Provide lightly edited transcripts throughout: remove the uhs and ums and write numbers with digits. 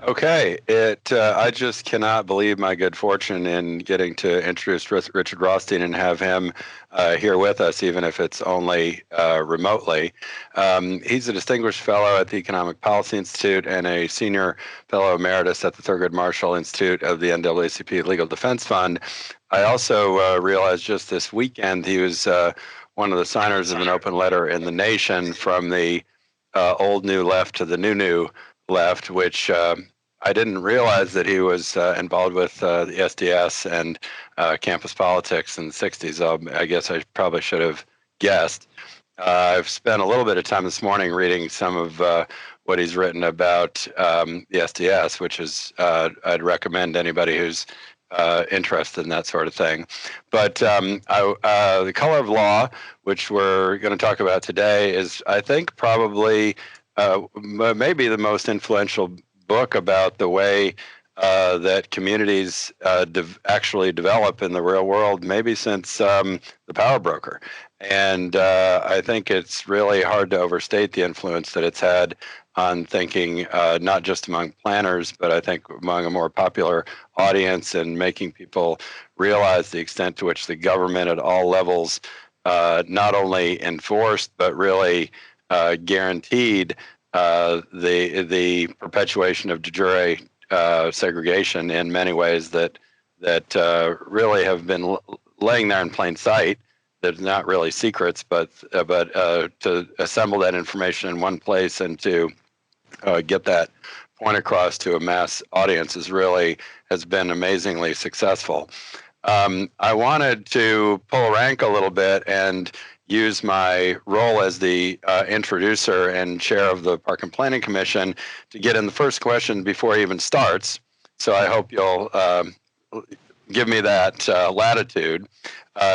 Okay, I just cannot believe my good fortune in getting to introduce Richard Rothstein and have him here with us, even if it's only remotely. He's a distinguished fellow at the Economic Policy Institute and a senior fellow emeritus at the Thurgood Marshall Institute of the NAACP Legal Defense Fund. I also realized just this weekend he was one of the signers of an open letter in The Nation from the old new left to the new left, which I didn't realize that he was involved with the SDS and campus politics in the 60s. I guess I probably should have guessed. I've spent a little bit of time this morning reading some of what he's written about the SDS, which is I'd recommend anybody who's interested in that sort of thing. But The Color of Law, which we're going to talk about today, is, I think, probably maybe the most influential book about the way that communities actually develop in the real world, maybe since the Power Broker. And I think it's really hard to overstate the influence that it's had on thinking, not just among planners, but I think among a more popular audience, and making people realize the extent to which the government at all levels not only enforced, but really guaranteed the perpetuation of de jure segregation in many ways that really have been laying there in plain sight. They're not really secrets, but to assemble that information in one place and to get that point across to a mass audience has been amazingly successful. I wanted to pull rank a little bit and use my role as the introducer and chair of the Park and Planning Commission to get in the first question before he even starts. So I hope you'll give me that latitude.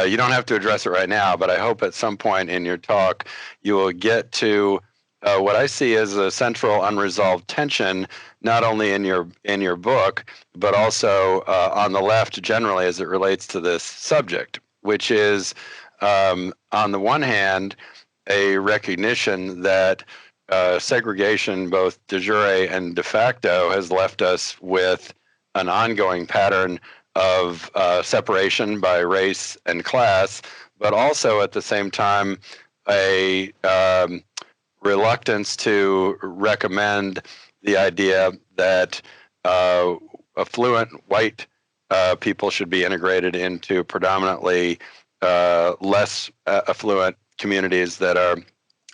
You don't have to address it right now, but I hope at some point in your talk you will get to what I see as a central unresolved tension, not only in your book, but also on the left generally as it relates to this subject, which is, on the one hand, a recognition that segregation, both de jure and de facto, has left us with an ongoing pattern of separation by race and class, but also at the same time a reluctance to recommend the idea that affluent white people should be integrated into predominantly less affluent communities that are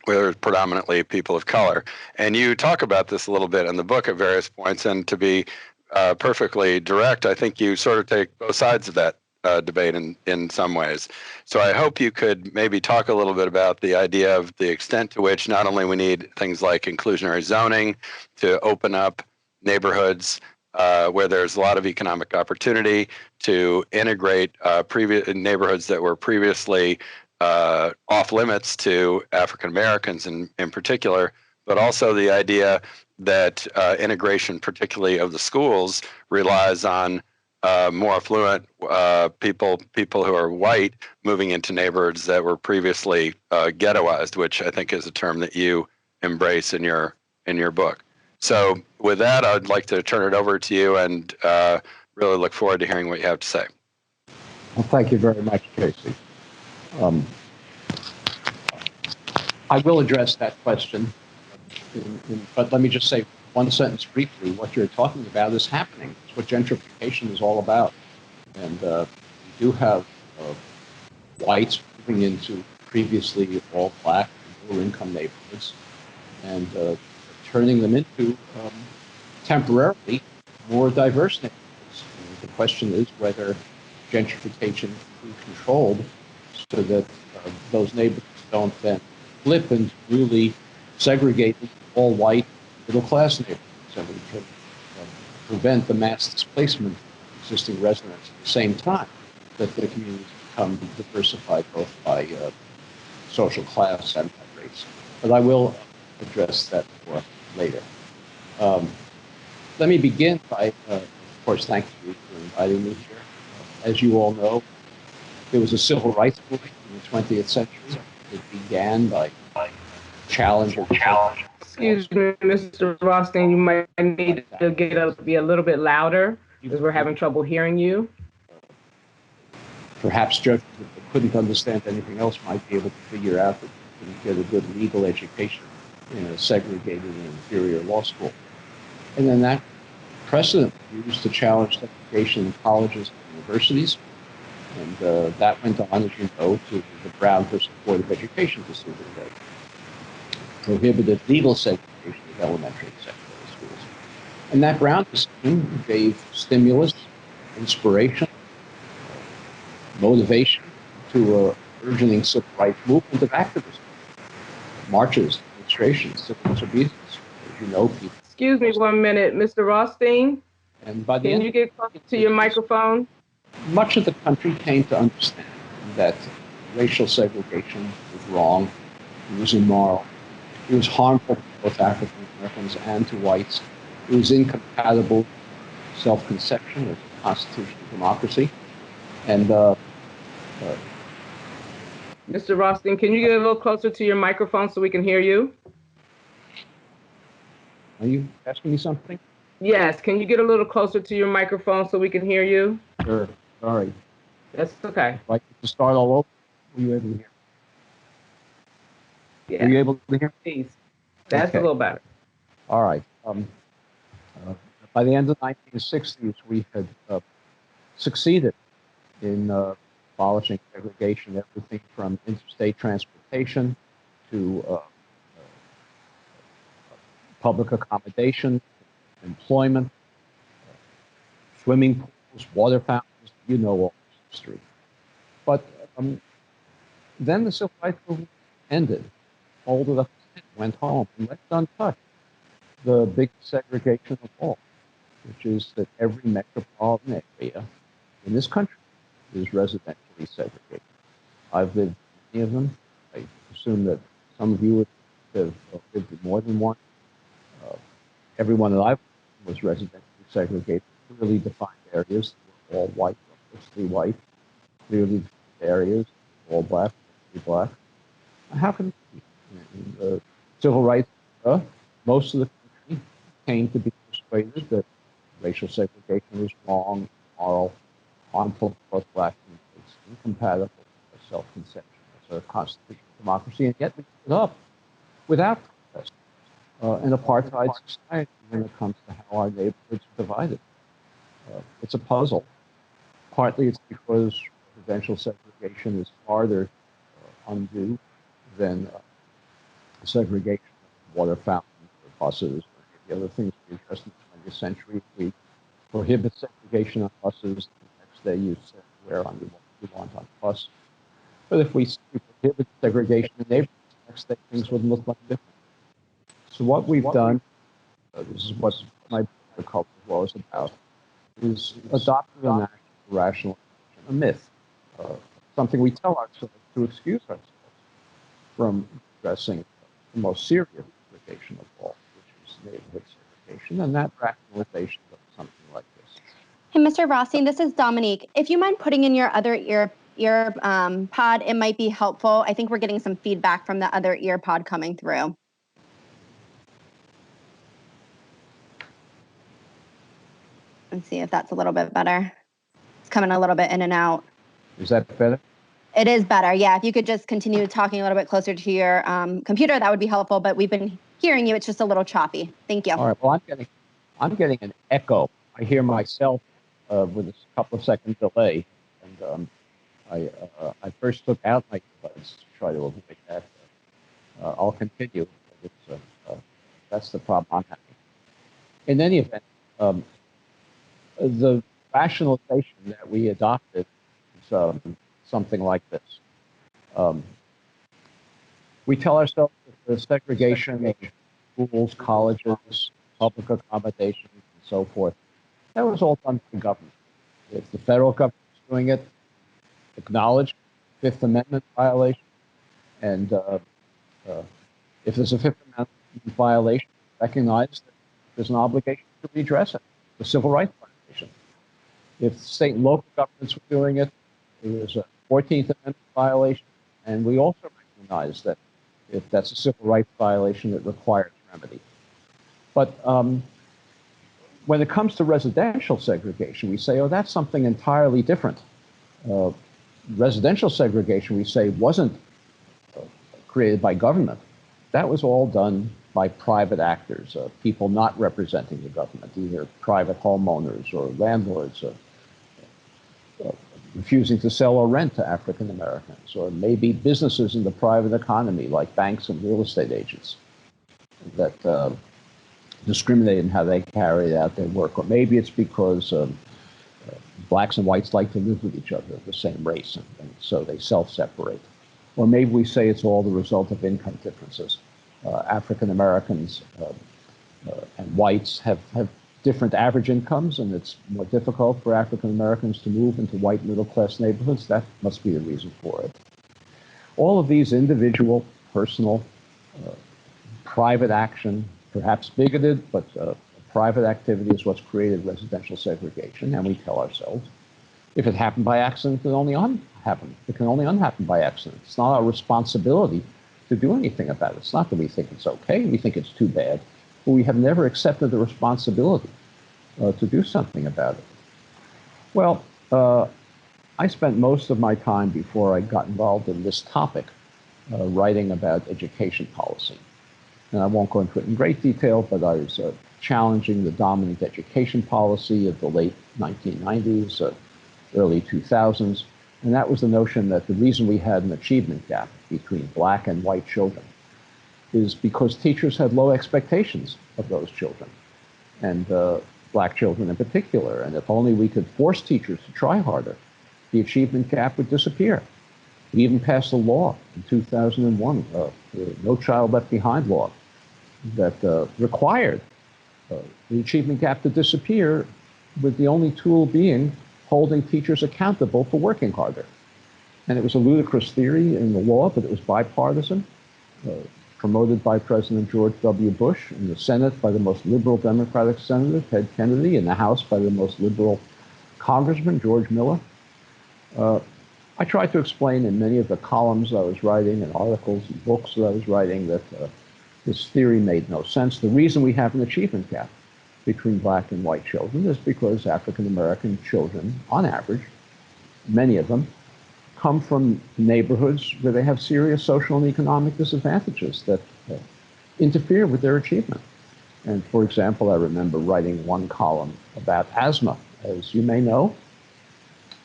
where predominantly people of color. And you talk about this a little bit in the book at various points, and to be perfectly direct, I think you sort of take both sides of that debate in some ways. So I hope you could maybe talk a little bit about the idea of the extent to which not only we need things like inclusionary zoning to open up neighborhoods where there's a lot of economic opportunity, to integrate previous neighborhoods that were previously off limits to African Americans in particular, but also the idea that integration, particularly of the schools, relies on more affluent people who are white moving into neighborhoods that were previously ghettoized, which I think is a term that you embrace in your book. So with that, I'd like to turn it over to you, and really look forward to hearing what you have to say. Well, thank you very much, Casey. I will address that question, but let me just say one sentence briefly. What you're talking about is happening. It's what gentrification is all about. And we do have whites moving into previously all black and lower income neighborhoods and turning them into temporarily more diverse neighborhoods. And the question is whether gentrification can be controlled so that those neighborhoods don't then flip into really segregated, all white, middle class neighborhoods, so we can prevent the mass displacement of existing residents at the same time that the communities become diversified both by social class and by race. But I will address that more later. Let me begin by, of course, thank you for inviting me here. As you all know, there was a civil rights movement in the 20th century. It began by challenging Excuse me, Mr. Rothstein, you might need to be a little bit louder because we're having trouble hearing you. Perhaps judges that couldn't understand anything else might be able to figure out that you couldn't get a good legal education in a segregated and inferior law school. And then that precedent was used to challenge segregation in colleges and universities. And that went on, as you know, to the Brown versus Board of Education decision that prohibited legal segregation of elementary and secondary schools. And that Brown decision gave stimulus, inspiration, motivation to a burgeoning civil rights movement of activism, marches, demonstrations, civil disobedience. As you know, people. Excuse me 1 minute, Mr. Rothstein. And by the Can end, you get closer to your microphone? Much of the country came to understand that racial segregation was wrong, it was immoral, it was harmful to both African Americans and to whites, it was incompatible with self-conception of constitutional democracy. And Mr. Rothstein, can you get a little closer to your microphone so we can hear you? Are you asking me something? Yes, can you get a little closer to your microphone so we can hear you? Sure, sorry. That's okay. I'd like to start all over. Were you able to hear? Yeah. Were you able to hear? Please. That's Okay. a little better. All right. By the end of the 1960s, we had succeeded in abolishing segregation, everything from interstate transportation to public accommodation, employment, swimming pools, water fountains, you know all this history. But then the civil rights movement ended, folded up, went home, and left untouched the big segregation of all, which is that every metropolitan area in this country is residentially segregated. I've lived in many of them. I assume that some of you would have lived in more than one. Every one that I've lived was residentially segregated, clearly defined areas, all white, mostly white, clearly defined areas, all black, mostly black. How can it be? In the civil rights era, most of the country came to be persuaded that racial segregation was wrong, immoral, harmful to both black and whites, incompatible with self-conception as a constitutional democracy, and yet we put up without protest an apartheid society when it comes to how our neighborhoods are divided. It's a puzzle. Partly it's because residential segregation is farther undue than segregation of water fountains or buses or the other things we addressed in the 20th century. If we prohibit segregation on buses, the next day you say where on you want on the bus. But if we prohibit segregation in neighborhoods, the next day things would look like different. So what we've done, this is what my book law is about, is adopted a national rationalization, a myth, something we tell ourselves to excuse ourselves from addressing the most serious segregation of all, which is neighborhood segregation, and that rationalization of something like this. Hey, Mr. Rothstein, this is Dominique. If you mind putting in your other ear pod, it might be helpful. I think we're getting some feedback from the other ear pod coming through. Let's see if that's a little bit better. It's coming a little bit in and out. Is that better? It is better, yeah. If you could just continue talking a little bit closer to your computer, that would be helpful. But we've been hearing you. It's just a little choppy. Thank you. All right. Well, I'm getting an echo. I hear myself with a couple of second delay, and I first took out my device to try to avoid that. I'll continue. That's the problem I'm having. In any event, the rationalization that we adopted is something like this. We tell ourselves that the segregation of schools, colleges, public accommodations, and so forth, that was all done by the government. If the federal government is doing it, acknowledge Fifth Amendment violation, and if there's a Fifth Amendment violation, recognize that there's an obligation to redress it, the civil rights violation. If state and local governments were doing it, there was a 14th Amendment violation, and we also recognize that if that's a civil rights violation, it requires remedy. But when it comes to residential segregation, we say, oh, that's something entirely different. Residential segregation, we say, wasn't created by government. That was all done by private actors, people not representing the government, either private homeowners or landlords refusing to sell or rent to African Americans, or maybe businesses in the private economy like banks and real estate agents that discriminate in how they carry out their work. Or maybe it's because blacks and whites like to live with each other of the same race, and so they self-separate. Or maybe we say it's all the result of income differences. African Americans and whites have different average incomes, and it's more difficult for African Americans to move into white middle-class neighborhoods. That must be the reason for it. All of these individual, personal, private action, perhaps bigoted, but private activity is what's created residential segregation, and we tell ourselves, if it happened by accident, it can only unhappen. It can only unhappen by accident. It's not our responsibility to do anything about it. It's not that we think it's okay, we think it's too bad, but we have never accepted the responsibility to do something about it. Well, I spent most of my time before I got involved in this topic writing about education policy. And I won't go into it in great detail, but I was challenging the dominant education policy of the late 1990s, early 2000s. And that was the notion that the reason we had an achievement gap between black and white children is because teachers had low expectations of those children, and black children in particular. And if only we could force teachers to try harder, the achievement gap would disappear. We even passed a law in 2001, the No Child Left Behind law, that required the achievement gap to disappear, with the only tool being holding teachers accountable for working harder. And it was a ludicrous theory in the law, but it was bipartisan, promoted by President George W. Bush, in the Senate by the most liberal Democratic Senator, Ted Kennedy, in the House by the most liberal Congressman, George Miller. I tried to explain in many of the columns I was writing and articles and books that I was writing that this theory made no sense. The reason we have an achievement gap between black and white children is because African American children, on average, many of them, come from neighborhoods where they have serious social and economic disadvantages that interfere with their achievement. And for example, I remember writing one column about asthma. As you may know,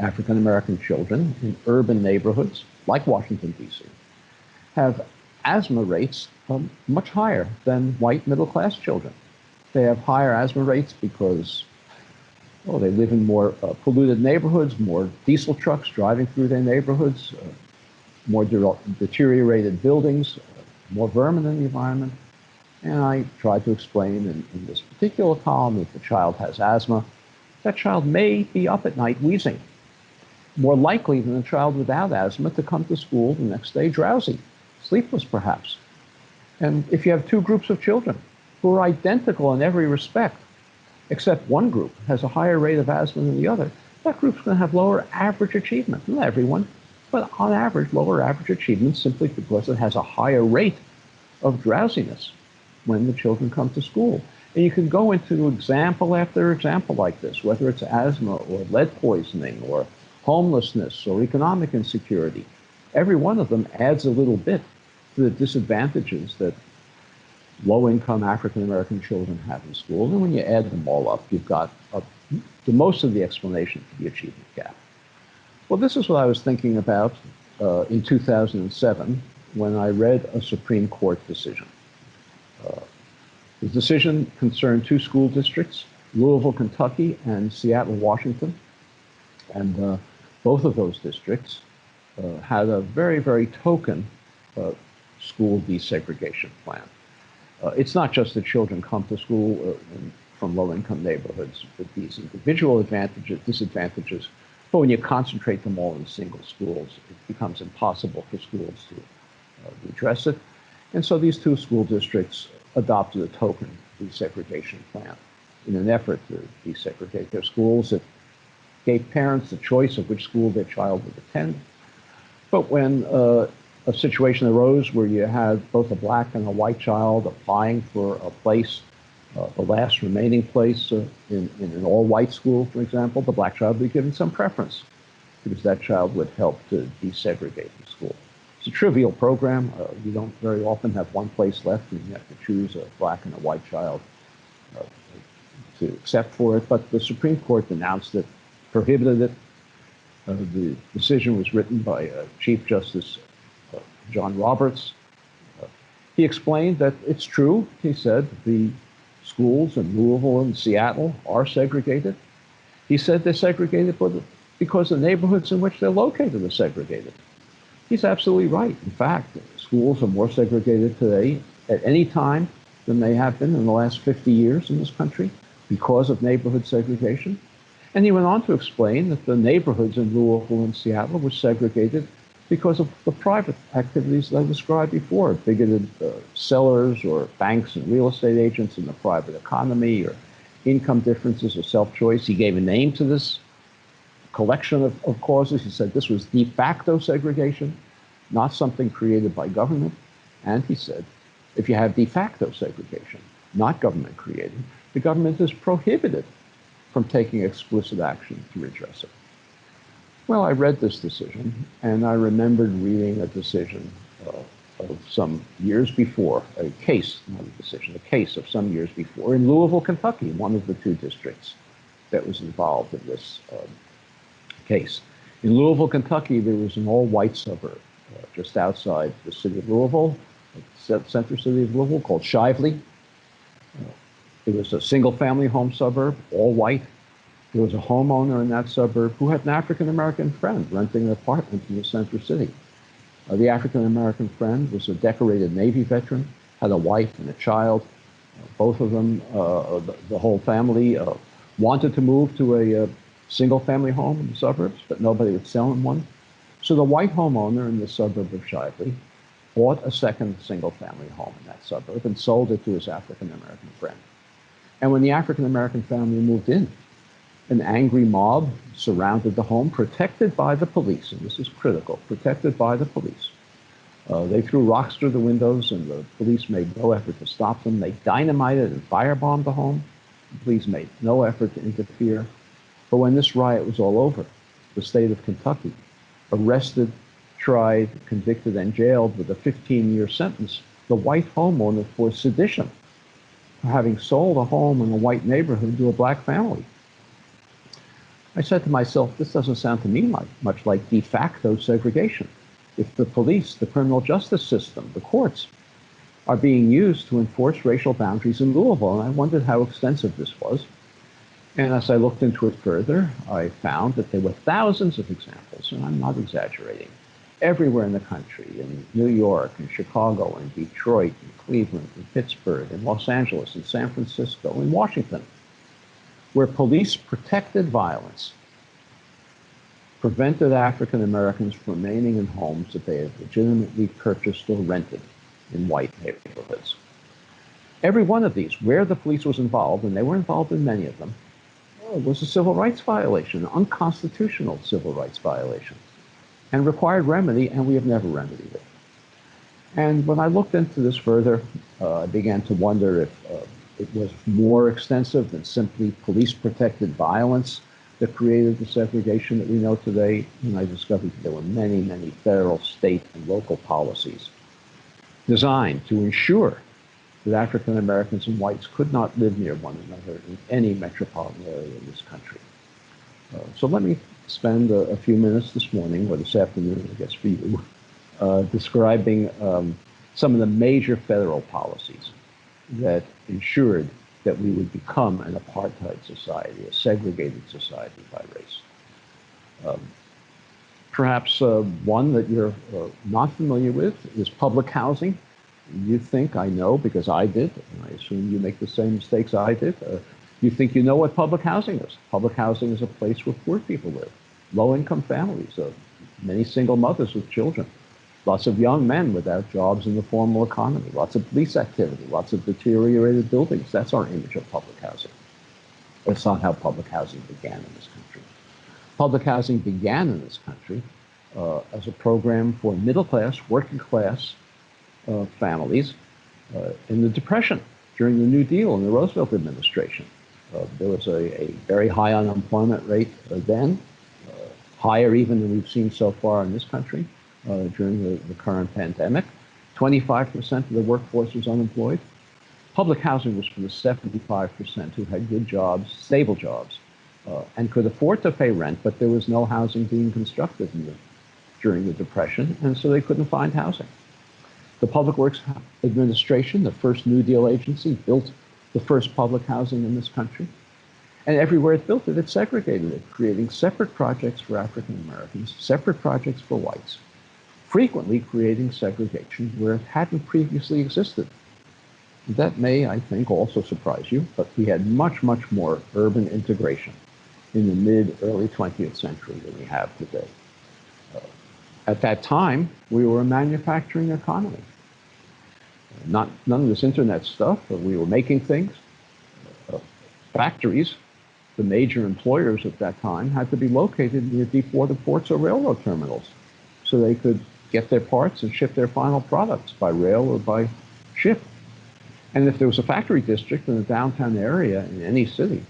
African American children in urban neighborhoods, like Washington, D.C., have asthma rates much higher than white middle-class children. They have higher asthma rates because they live in more polluted neighborhoods, more diesel trucks driving through their neighborhoods, more deteriorated buildings, more vermin in the environment. And I tried to explain in this particular column, if the child has asthma, that child may be up at night wheezing, more likely than a child without asthma to come to school the next day drowsy, sleepless perhaps. And if you have two groups of children who are identical in every respect, except one group has a higher rate of asthma than the other, that group's going to have lower average achievement. Not everyone, but on average, lower average achievement simply because it has a higher rate of drowsiness when the children come to school. And you can go into example after example like this, whether it's asthma or lead poisoning or homelessness or economic insecurity. Every one of them adds a little bit to the disadvantages that low-income African-American children have in school. And when you add them all up, you've got the most of the explanation for the achievement gap. Well, this is what I was thinking about in 2007 when I read a Supreme Court decision. The decision concerned two school districts, Louisville, Kentucky, and Seattle, Washington. And both of those districts had a very, very token school desegregation plan. It's not just that children come to school from low-income neighborhoods with these individual disadvantages, but when you concentrate them all in single schools, it becomes impossible for schools to redress it. And so these two school districts adopted a token desegregation plan in an effort to desegregate their schools. It gave parents the choice of which school their child would attend. But when a situation arose where you had both a black and a white child applying for a place, the last remaining place in an all-white school, for example, the black child would be given some preference because that child would help to desegregate the school. It's a trivial program. You don't very often have one place left, and you have to choose a black and a white child to accept for it. But the Supreme Court denounced it, prohibited it. The decision was written by Chief Justice John Roberts. He explained that it's true. He said the schools in Louisville and Seattle are segregated. He said they're segregated because the neighborhoods in which they're located are segregated. He's absolutely right. In fact, schools are more segregated today at any time than they have been in the last 50 years in this country because of neighborhood segregation. And he went on to explain that the neighborhoods in Louisville and Seattle were segregated because of the private activities that I described before, bigoted sellers or banks and real estate agents in the private economy, or income differences or self-choice. He gave a name to this collection of causes. He said this was de facto segregation, not something created by government. And he said, if you have de facto segregation, not government created, the government is prohibited from taking explicit action to redress it. Well, I read this decision, and I remembered reading a decision of some years before, a case, not a decision, a case of some years before in Louisville, Kentucky, one of the two districts that was involved in this case. In Louisville, Kentucky, there was an all-white suburb just outside the city of Louisville, the center city of Louisville, called Shively. It was a single-family home suburb, all white. There was a homeowner in that suburb who had an African-American friend renting an apartment in the center city. The African-American friend was a decorated Navy veteran, had a wife and a child. Both of them, the whole family, wanted to move to a single-family home in the suburbs, but nobody would sell them one. So the white homeowner in the suburb of Shively bought a second single-family home in that suburb and sold it to his African-American friend. And when the African-American family moved in, an angry mob surrounded the home, protected by the police, and this is critical, protected by the police. They threw rocks through the windows, and the police made no effort to stop them. They dynamited and firebombed the home. The police made no effort to interfere. But when this riot was all over, the state of Kentucky arrested, tried, convicted, and jailed with a 15-year sentence the white homeowner for sedition, for having sold a home in a white neighborhood to a black family. I said to myself, this doesn't sound to me much like de facto segregation. If the police, the criminal justice system, the courts are being used to enforce racial boundaries in Louisville, and I wondered how extensive this was. And as I looked into it further, I found that there were thousands of examples, and I'm not exaggerating, everywhere in the country, in New York, in Chicago, in Detroit, in Cleveland, in Pittsburgh, in Los Angeles, in San Francisco, in Washington, where police protected violence prevented African Americans from remaining in homes that they had legitimately purchased or rented in white neighborhoods. Every one of these, where the police was involved, and they were involved in many of them, was a civil rights violation, an unconstitutional civil rights violation, and required remedy, and we have never remedied it. And when I looked into this further, I began to wonder if it was more extensive than simply police-protected violence that created the segregation that we know today. And I discovered that there were many, many federal, state, and local policies designed to ensure that African Americans and whites could not live near one another in any metropolitan area in this country. So let me spend a few minutes this morning, or this afternoon, I guess for you, describing some of the major federal policies that ensured that we would become an apartheid society, a segregated society by race. Perhaps one that you're not familiar with is public housing. You think I know, because I did, and I assume you make the same mistakes I did. You think you know what public housing is. Public housing is a place where poor people live, low-income families, many single mothers with children, lots of young men without jobs in the formal economy, lots of police activity, lots of deteriorated buildings. That's our image of public housing. That's not how public housing began in this country. Public housing began in this country as a program for middle class, working class families in the Depression during the New Deal in the Roosevelt administration. There was a very high unemployment rate then, higher even than we've seen so far in this country during the current pandemic. 25% of the workforce was unemployed. Public housing was for the 75% who had good jobs, stable jobs, and could afford to pay rent, but there was no housing being constructed during the Depression, and so they couldn't find housing. The Public Works Administration, the first New Deal agency, built the first public housing in this country. And everywhere it built it, it segregated it, creating separate projects for African Americans, separate projects for whites, frequently creating segregation where it hadn't previously existed. That may, I think, also surprise you, but we had much, much more urban integration in the mid-early 20th century than we have today. At that time, we were a manufacturing economy. None of this internet stuff, but we were making things. Factories, the major employers at that time, had to be located near deep water ports or railroad terminals so they could get their parts and ship their final products by rail or by ship. And if there was a factory district in the downtown area in any city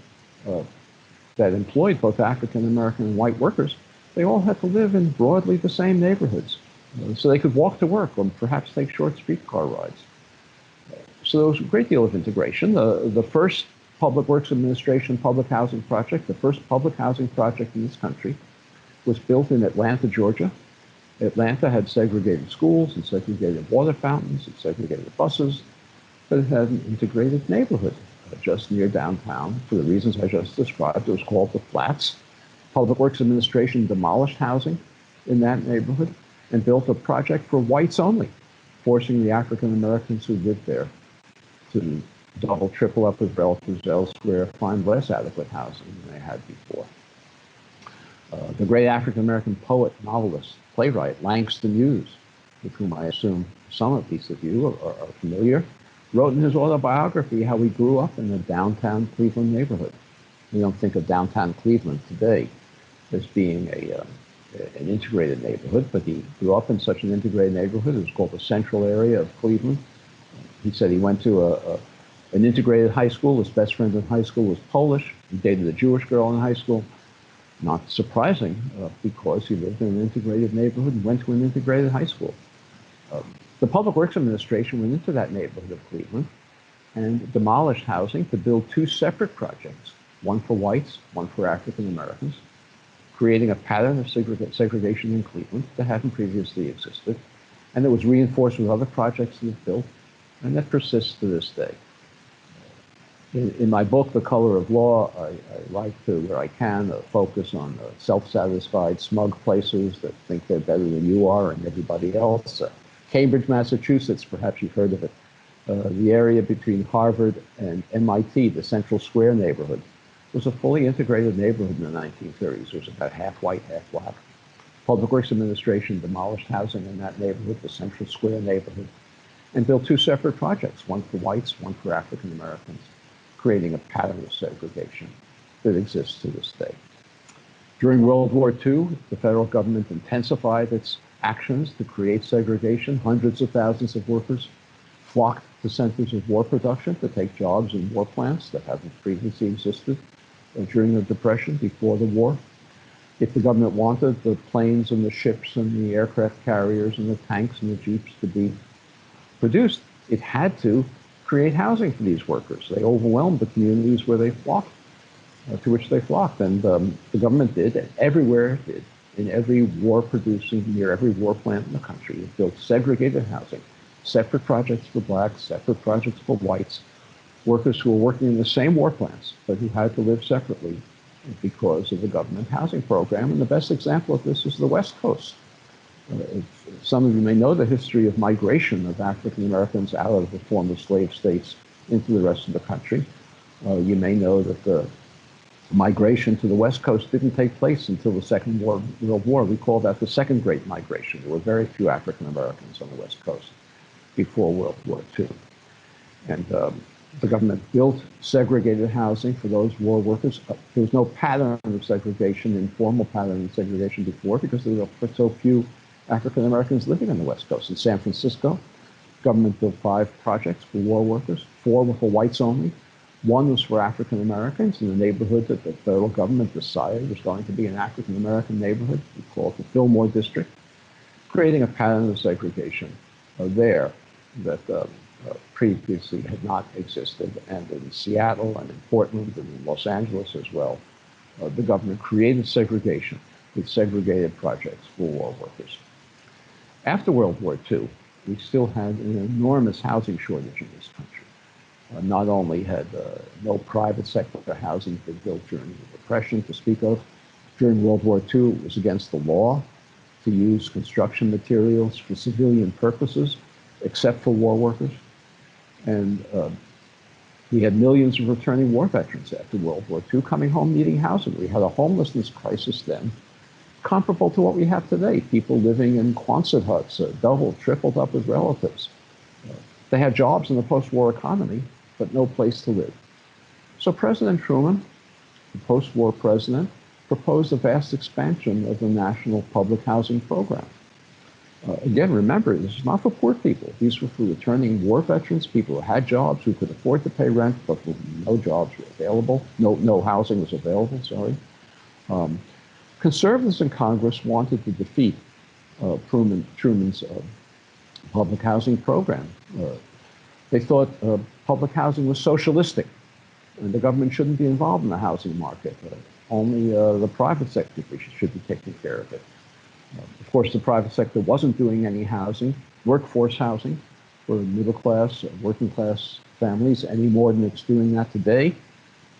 that employed both African American and white workers, they all had to live in broadly the same neighborhoods. So they could walk to work or perhaps take short streetcar rides. So there was a great deal of integration. The first Public Works Administration public housing project, the first public housing project in this country, was built in Atlanta, Georgia. Atlanta had segregated schools and segregated water fountains and segregated buses, but it had an integrated neighborhood just near downtown for the reasons I just described. It was called the Flats. Public Works Administration demolished housing in that neighborhood and built a project for whites only, forcing the African Americans who lived there to double, triple up with relatives elsewhere, find less adequate housing than they had before. The great African American poet, novelist, playwright, Langston Hughes, with whom I assume some of these of you are familiar, wrote in his autobiography how he grew up in a downtown Cleveland neighborhood. We don't think of downtown Cleveland today as being an integrated neighborhood, but he grew up in such an integrated neighborhood. It was called the central area of Cleveland. He said he went to an integrated high school. His best friend in high school was Polish. He dated a Jewish girl in high school. Not surprising, because he lived in an integrated neighborhood and went to an integrated high school. The Public Works Administration went into that neighborhood of Cleveland and demolished housing to build two separate projects, one for whites, one for African Americans, creating a pattern of segregation in Cleveland that hadn't previously existed, and it was reinforced with other projects that it built, and that persists to this day. In my book, The Color of Law, I like to, where I can, focus on self-satisfied, smug places that think they're better than you are and everybody else. Cambridge, Massachusetts, perhaps you've heard of it. The area between Harvard and MIT, the Central Square neighborhood, was a fully integrated neighborhood in the 1930s. It was about half white, half black. Public Works Administration demolished housing in that neighborhood, the Central Square neighborhood, and built two separate projects, one for whites, one for African Americans, creating a pattern of segregation that exists to this day. During World War II, the federal government intensified its actions to create segregation. Hundreds of thousands of workers flocked to centers of war production to take jobs in war plants that hadn't previously existed during the Depression, before the war. If the government wanted the planes and the ships and the aircraft carriers and the tanks and the jeeps to be produced, it had to create housing for these workers. They overwhelmed the communities where they flocked, to which they flocked. And the government did, and everywhere it did, in every war-producing, near every war plant in the country, it built segregated housing, separate projects for blacks, separate projects for whites, workers who were working in the same war plants, but who had to live separately because of the government housing program. And the best example of this is the West Coast. Some of you may know the history of migration of African Americans out of the former slave states into the rest of the country. You may know that the migration to the West Coast didn't take place until the Second World War. We call that the Second Great Migration. There were very few African Americans on the West Coast before World War II. And The government built segregated housing for those war workers. There was no pattern of segregation, informal pattern of segregation before, because there were so few African Americans living on the West Coast. In San Francisco, government built 5 projects for war workers. 4 were for whites only. 1 was for African Americans in the neighborhood that the federal government decided was going to be an African American neighborhood. We call it the Fillmore District, creating a pattern of segregation there that previously had not existed. And in Seattle and in Portland and in Los Angeles as well, the government created segregation with segregated projects for war workers. After World War II, we still had an enormous housing shortage in this country. Not only had no private sector housing been built during the Depression to speak of, during World War II, it was against the law to use construction materials for civilian purposes, except for war workers. And we had millions of returning war veterans after World War II coming home needing housing. We had a homelessness crisis then, comparable to what we have today. People living in Quonset huts, doubled, tripled up with relatives. They had jobs in the post-war economy, but no place to live. So President Truman, the post-war president, proposed a vast expansion of the national public housing program. Again, remember, this is not for poor people. These were for returning war veterans, people who had jobs, who could afford to pay rent, but no jobs were available, no housing was available, sorry. Conservatives in Congress wanted to defeat Truman's public housing program. They thought public housing was socialistic, and the government shouldn't be involved in the housing market. Only the private sector should be taking care of it. Of course, the private sector wasn't doing any housing, workforce housing, for middle class, working class families any more than it's doing that today.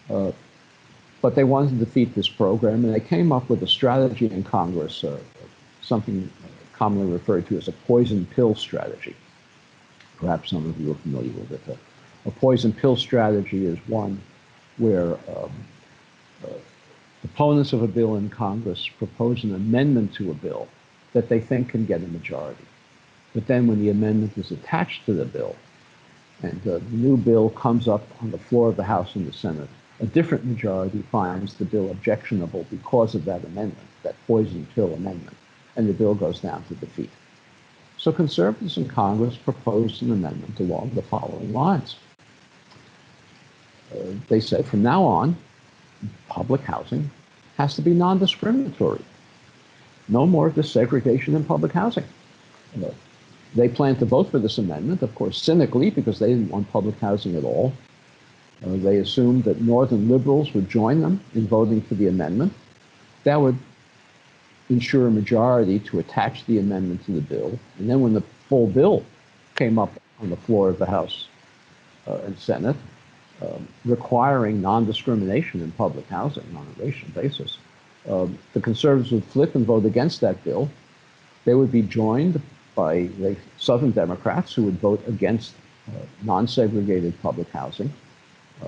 But they wanted to defeat this program, and they came up with a strategy in Congress, something commonly referred to as a poison pill strategy. Perhaps some of you are familiar with it. A poison pill strategy is one where opponents of a bill in Congress propose an amendment to a bill that they think can get a majority. But then when the amendment is attached to the bill, and the new bill comes up on the floor of the House and the Senate, a different majority finds the bill objectionable because of that amendment, that poison pill amendment, and the bill goes down to defeat. So conservatives in Congress proposed an amendment along the following lines. They said, from now on, public housing has to be non-discriminatory. No more desegregation in public housing. They planned to vote for this amendment, of course, cynically, because they didn't want public housing at all. They assumed that Northern liberals would join them in voting for the amendment. That would ensure a majority to attach the amendment to the bill. And then when the full bill came up on the floor of the House and Senate, requiring non-discrimination in public housing on a racial basis, the conservatives would flip and vote against that bill. They would be joined by the Southern Democrats, who would vote against non-segregated public housing,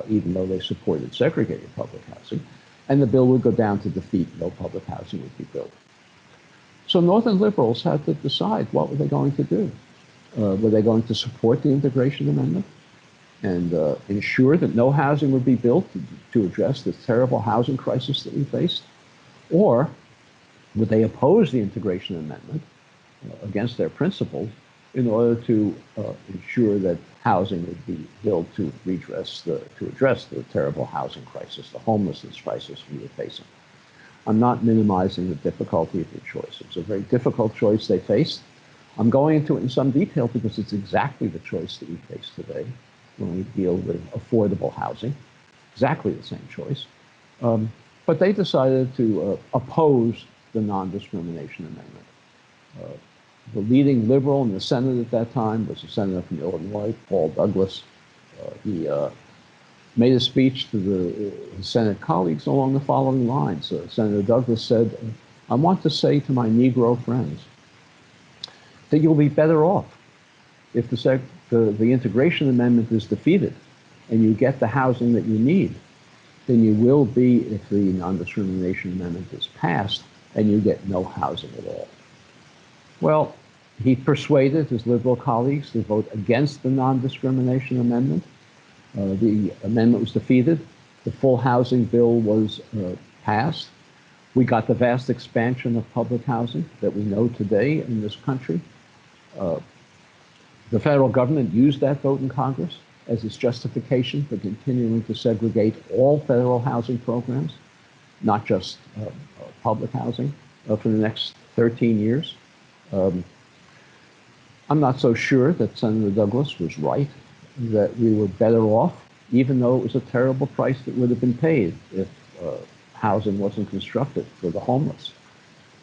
even though they supported segregated public housing, and the bill would go down to defeat. No public housing would be built. So Northern liberals had to decide, what were they going to do? Were they going to support the integration amendment and ensure that no housing would be built to address this terrible housing crisis that we faced? Or would they oppose the integration amendment against their principles in order to ensure that housing would be built to address the terrible housing crisis, the homelessness crisis we were facing? I'm not minimizing the difficulty of the choice. It's a very difficult choice they faced. I'm going into it in some detail because it's exactly the choice that we face today when we deal with affordable housing. Exactly the same choice. But they decided to oppose the non-discrimination amendment. The leading liberal in the Senate at that time was a senator from Illinois, Paul Douglas. He made a speech to his Senate colleagues along the following lines. Senator Douglas said, I want to say to my Negro friends that you'll be better off if the integration amendment is defeated and you get the housing that you need than you will be if the non-discrimination amendment is passed and you get no housing at all. Well, he persuaded his liberal colleagues to vote against the non-discrimination amendment. The amendment was defeated. The full housing bill was passed. We got the vast expansion of public housing that we know today in this country. The federal government used that vote in Congress as its justification for continuing to segregate all federal housing programs, not just public housing, for the next 13 years. I'm not so sure that Senator Douglas was right, that we were better off, even though it was a terrible price that would have been paid if housing wasn't constructed for the homeless.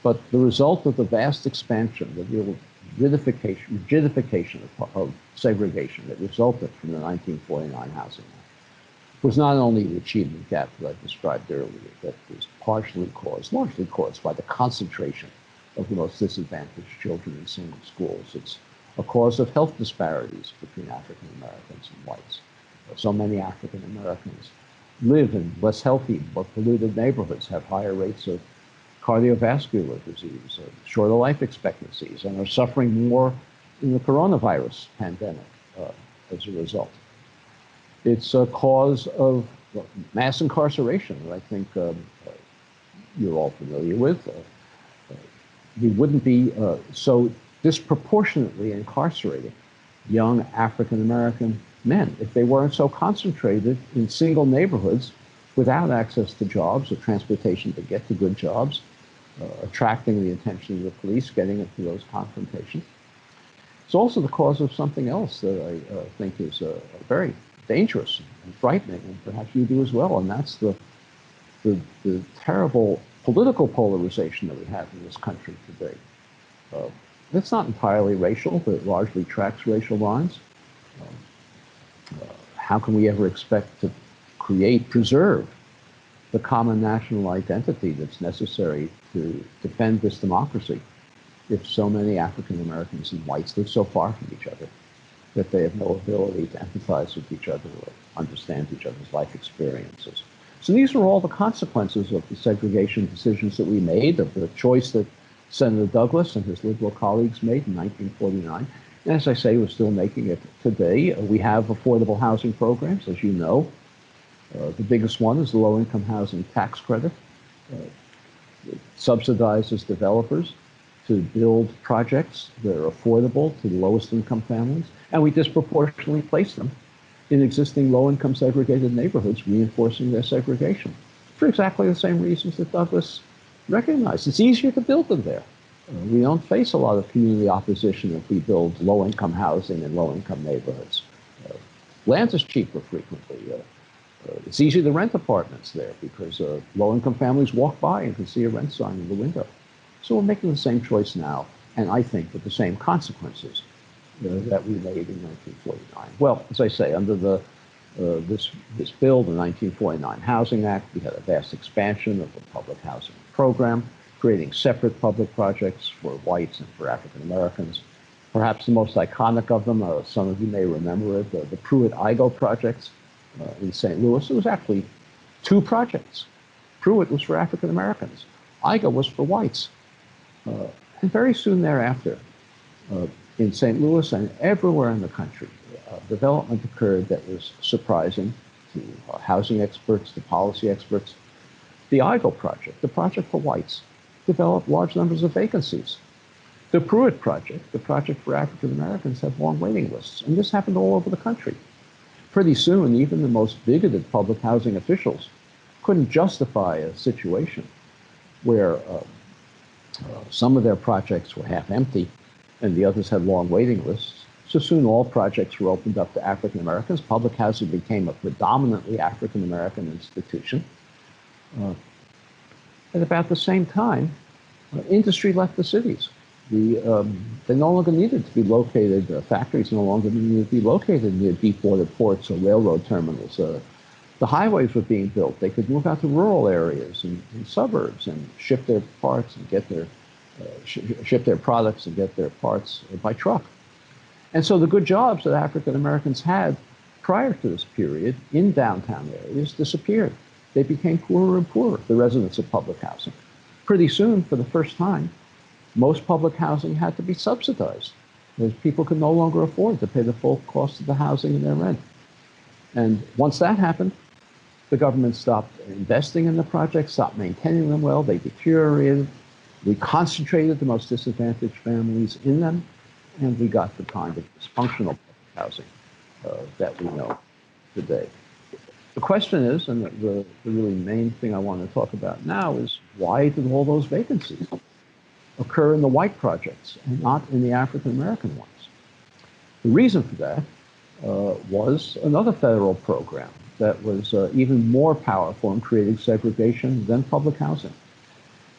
But the result of the vast expansion, the real rigidification of segregation that resulted from the 1949 Housing Act was not only the achievement gap that I described earlier, that was largely caused by the concentration of the most disadvantaged children in single schools. It's a cause of health disparities between African Americans and whites. So many African Americans live in less healthy, more polluted neighborhoods, have higher rates of cardiovascular disease, shorter life expectancies, and are suffering more in the coronavirus pandemic as a result. It's a cause of mass incarceration that I think you're all familiar with. We wouldn't be so disproportionately incarcerating young African American men if they weren't so concentrated in single neighborhoods without access to jobs or transportation to get to good jobs, attracting the attention of the police, getting into those confrontations. It's also the cause of something else that I think is very dangerous and frightening, and perhaps you do as well, and that's the terrible political polarization that we have in this country today. It's not entirely racial, but it largely tracks racial lines. How can we ever expect to preserve the common national identity that's necessary to defend this democracy if so many African Americans and whites live so far from each other that they have no ability to empathize with each other or understand each other's life experiences? So these are all the consequences of the segregation decisions that we made, of the choice that Senator Douglas and his liberal colleagues made in 1949. And as I say, we're still making it today. We have affordable housing programs, as you know. The biggest one is the low-income housing tax credit. It subsidizes developers to build projects that are affordable to the lowest income families, and we disproportionately place them in existing low-income segregated neighborhoods, reinforcing their segregation for exactly the same reasons that Douglas recognized. It's easier to build them there. We don't face a lot of community opposition if we build low-income housing in low-income neighborhoods. Land is cheaper frequently. It's easy to rent apartments there because low-income families walk by and can see a rent sign in the window. So we're making the same choice now, and I think with the same consequences that we made in 1949. Well, as I say, under this bill, the 1949 Housing Act, we had a vast expansion of the public housing program, creating separate public projects for whites and for African Americans. Perhaps the most iconic of them, some of you may remember it, the Pruitt-Igoe projects in St. Louis. It was actually two projects. Pruitt was for African Americans. Igoe was for whites. And very soon thereafter, in St. Louis and everywhere in the country, development occurred that was surprising to housing experts, to policy experts. The Igoe project, the project for whites, developed large numbers of vacancies. The Pruitt project, the project for African Americans, had long waiting lists, and this happened all over the country. Pretty soon, even the most bigoted public housing officials couldn't justify a situation where some of their projects were half empty and the others had long waiting lists. So soon all projects were opened up to African Americans. Public housing became a predominantly African American institution. At about the same time, industry left the cities. They no longer needed to be located, factories no longer needed to be located near deep-water ports or railroad terminals. The highways were being built. They could move out to rural areas and suburbs and ship their parts and get their ship their products and get their parts by truck. And so the good jobs that African Americans had prior to this period in downtown areas disappeared. They became poorer and poorer, the residents of public housing. Pretty soon, for the first time, most public housing had to be subsidized because people could no longer afford to pay the full cost of the housing and their rent. And once that happened, the government stopped investing in the projects, stopped maintaining them well, they deteriorated. We concentrated the most disadvantaged families in them, and we got the kind of dysfunctional housing that we know today. The question is, and the really main thing I want to talk about now is, why did all those vacancies occur in the white projects and not in the African American ones? The reason for that was another federal program that was even more powerful in creating segregation than public housing.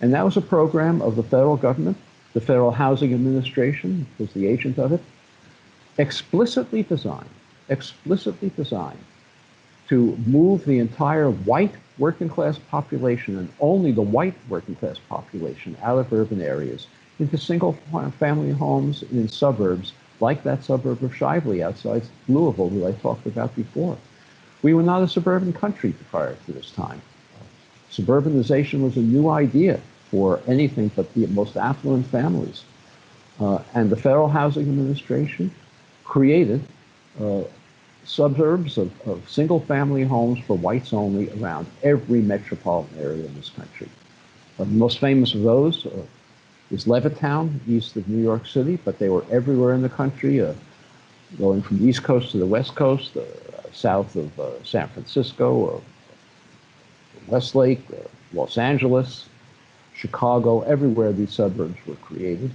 And that was a program of the federal government. The Federal Housing Administration was the agent of it, explicitly designed to move the entire white working class population, and only the white working class population, out of urban areas into single family homes in suburbs like that suburb of Shively outside Louisville that I talked about before. We were not a suburban country prior to this time. Suburbanization was a new idea for anything but the most affluent families. And the Federal Housing Administration created suburbs of single-family homes for whites only around every metropolitan area in this country. The most famous of those is Levittown, east of New York City, but they were everywhere in the country, going from the East Coast to the West Coast, south of San Francisco, Westlake, Los Angeles, Chicago, everywhere these suburbs were created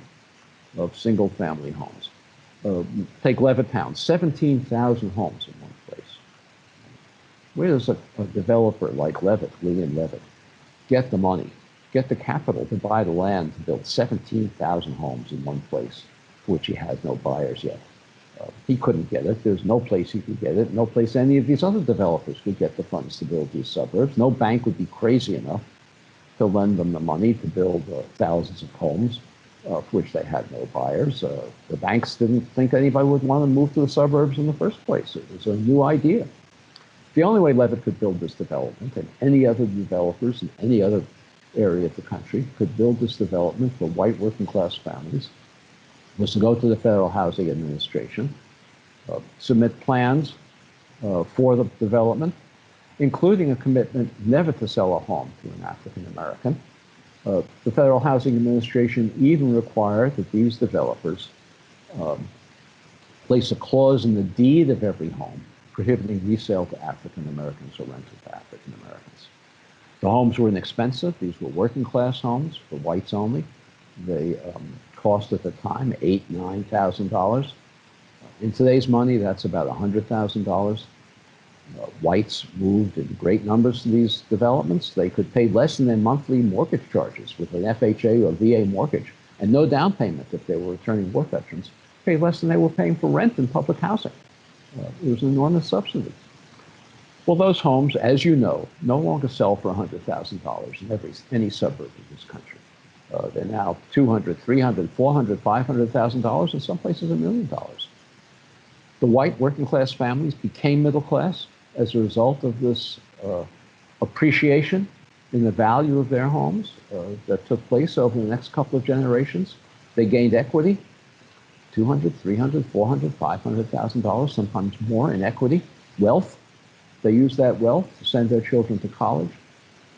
of single-family homes. Take Levittown, 17,000 homes in one place. Where does a developer like William Levitt, get the money, get the capital to buy the land to build 17,000 homes in one place, for which he had no buyers yet? He couldn't get it. There's no place he could get it. No place any of these other developers could get the funds to build these suburbs. No bank would be crazy enough to lend them the money to build thousands of homes, for which they had no buyers. The banks didn't think anybody would want to move to the suburbs in the first place. It was a new idea. The only way Levitt could build this development, and any other developers in any other area of the country could build this development for white working class families, was to go to the Federal Housing Administration, submit plans for the development, including a commitment never to sell a home to an African American. The Federal Housing Administration even required that these developers place a clause in the deed of every home prohibiting resale to African Americans or rental to African Americans. The homes were inexpensive. These were working class homes for whites only. They cost at the time $8,000, $9,000. In today's money, that's about $100,000. Whites moved in great numbers to these developments. They could pay less than their monthly mortgage charges with an FHA or VA mortgage, and no down payment if they were returning war veterans, pay less than they were paying for rent in public housing. It was an enormous subsidy. Well, those homes, as you know, no longer sell for $100,000 in any suburb of this country. They're now $200,000, $300,000, $400,000, $500,000, in some places $1 million. The white working class families became middle class as a result of this appreciation in the value of their homes that took place over the next couple of generations. They gained equity, $200,000, $300,000, $400,000, $500,000, sometimes more in equity, wealth. They used that wealth to send their children to college.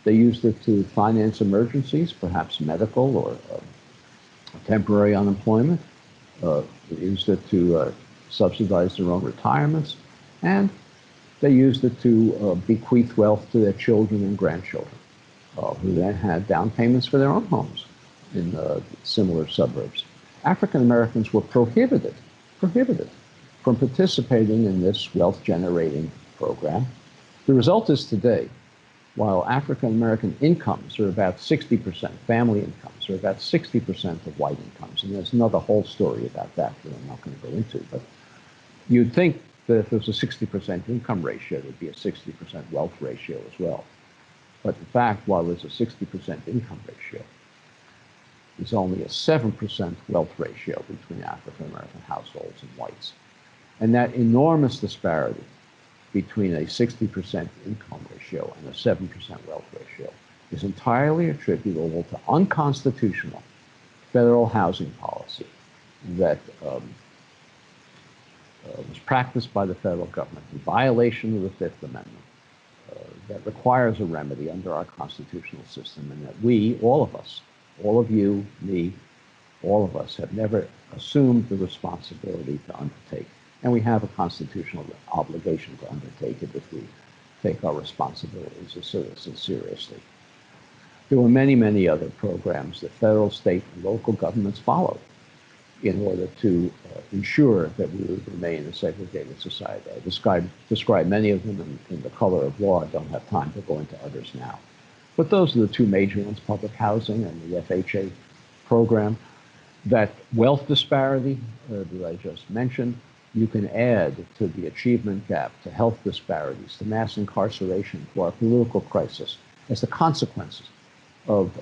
They used it to finance emergencies, perhaps medical or temporary unemployment. They used it to subsidize their own retirements. And they used it to bequeath wealth to their children and grandchildren, who then had down payments for their own homes in similar suburbs. African Americans were prohibited from participating in this wealth-generating program. The result is today, while African American incomes are about 60%, family incomes are about 60% of white incomes, and there's another whole story about that that I'm not going to go into, but you'd think that if there's a 60% income ratio, there'd be a 60% wealth ratio as well. But in fact, while there's a 60% income ratio, there's only a 7% wealth ratio between African American households and whites. And that enormous disparity between a 60% income ratio and a 7% wealth ratio is entirely attributable to unconstitutional federal housing policy that was practiced by the federal government in violation of the Fifth Amendment that requires a remedy under our constitutional system, and that we, all of us, all of you, me, all of us, have never assumed the responsibility to undertake. And we have a constitutional obligation to undertake it if we take our responsibilities as citizens seriously. There were many, many other programs that federal, state, and local governments followed in order to ensure that we would remain a segregated society. I described many of them in The Color of Law. I don't have time to go into others now. But those are the two major ones, public housing and the FHA program. That wealth disparity that I just mentioned, you can add to the achievement gap, to health disparities, to mass incarceration, to our political crisis, as the consequences of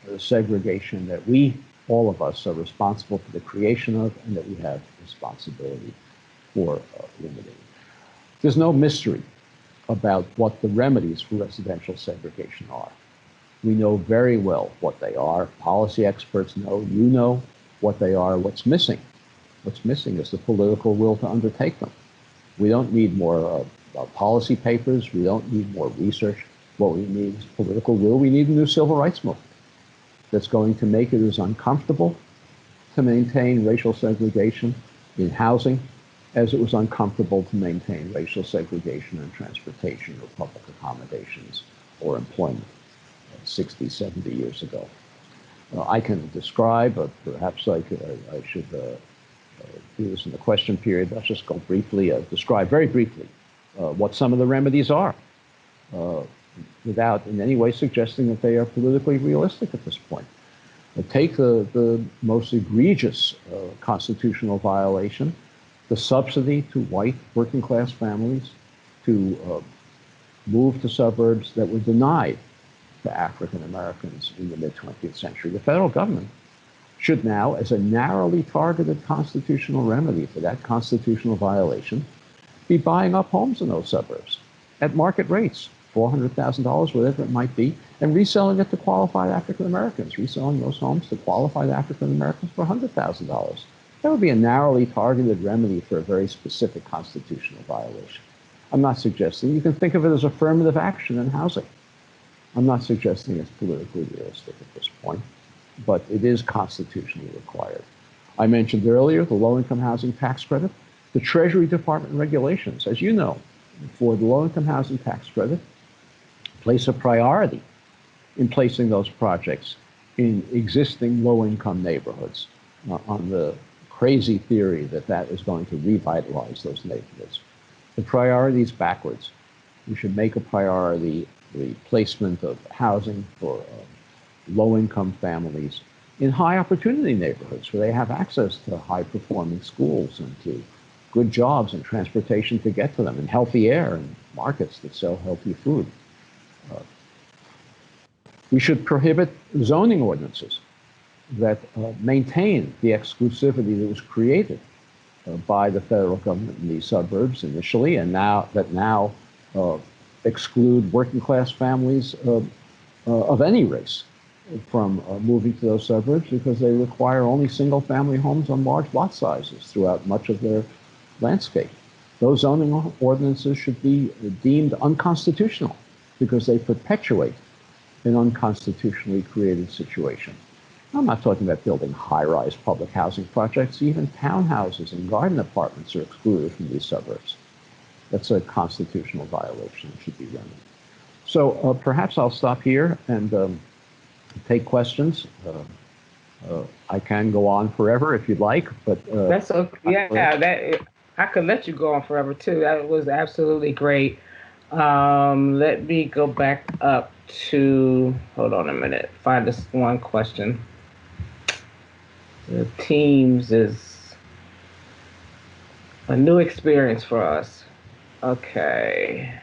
the segregation that we, all of us, are responsible for the creation of, and that we have responsibility for limiting. There's no mystery about what the remedies for residential segregation are. We know very well what they are. Policy experts know, you know what they are. What's missing? What's missing is the political will to undertake them. We don't need more policy papers. We don't need more research. What we need is political will. We need a new civil rights movement that's going to make it as uncomfortable to maintain racial segregation in housing as it was uncomfortable to maintain racial segregation in transportation or public accommodations or employment 60, 70 years ago. I can describe, perhaps I should do this in the question period. Let's just go briefly, describe very briefly what some of the remedies are, without in any way suggesting that they are politically realistic at this point. Take the most egregious constitutional violation, the subsidy to white working class families to move to suburbs that were denied to African Americans in the mid-20th century. The federal government should now, as a narrowly targeted constitutional remedy for that constitutional violation, be buying up homes in those suburbs at market rates, $400,000, whatever it might be, and reselling it to qualified African Americans, reselling those homes to qualified African Americans for $100,000. That would be a narrowly targeted remedy for a very specific constitutional violation. I'm not suggesting, you can think of it as affirmative action in housing. I'm not suggesting it's politically realistic at this point, but it is constitutionally required. I mentioned earlier the low-income housing tax credit, the Treasury Department regulations, as you know, for the low-income housing tax credit, place a priority in placing those projects in existing low-income neighborhoods on the crazy theory that that is going to revitalize those neighborhoods. The priority is backwards. We should make a priority the placement of housing for low-income families in high-opportunity neighborhoods where they have access to high-performing schools and to good jobs and transportation to get to them, and healthy air and markets that sell healthy food. We should prohibit zoning ordinances that maintain the exclusivity that was created by the federal government in these suburbs initially, and now exclude working class families of any race from moving to those suburbs because they require only single family homes on large lot sizes throughout much of their landscape. Those zoning ordinances should be deemed unconstitutional because they perpetuate an unconstitutionally created situation. I'm not talking about building high-rise public housing projects. Even townhouses and garden apartments are excluded from these suburbs. That's a constitutional violation. It should be remedied. So perhaps I'll stop here and take questions. I can go on forever if you'd like, but that's okay. Yeah, I could let you go on forever too. That was absolutely great. Let me go back up to, hold on a minute, find this one question. The Teams is a new experience for us. Okay.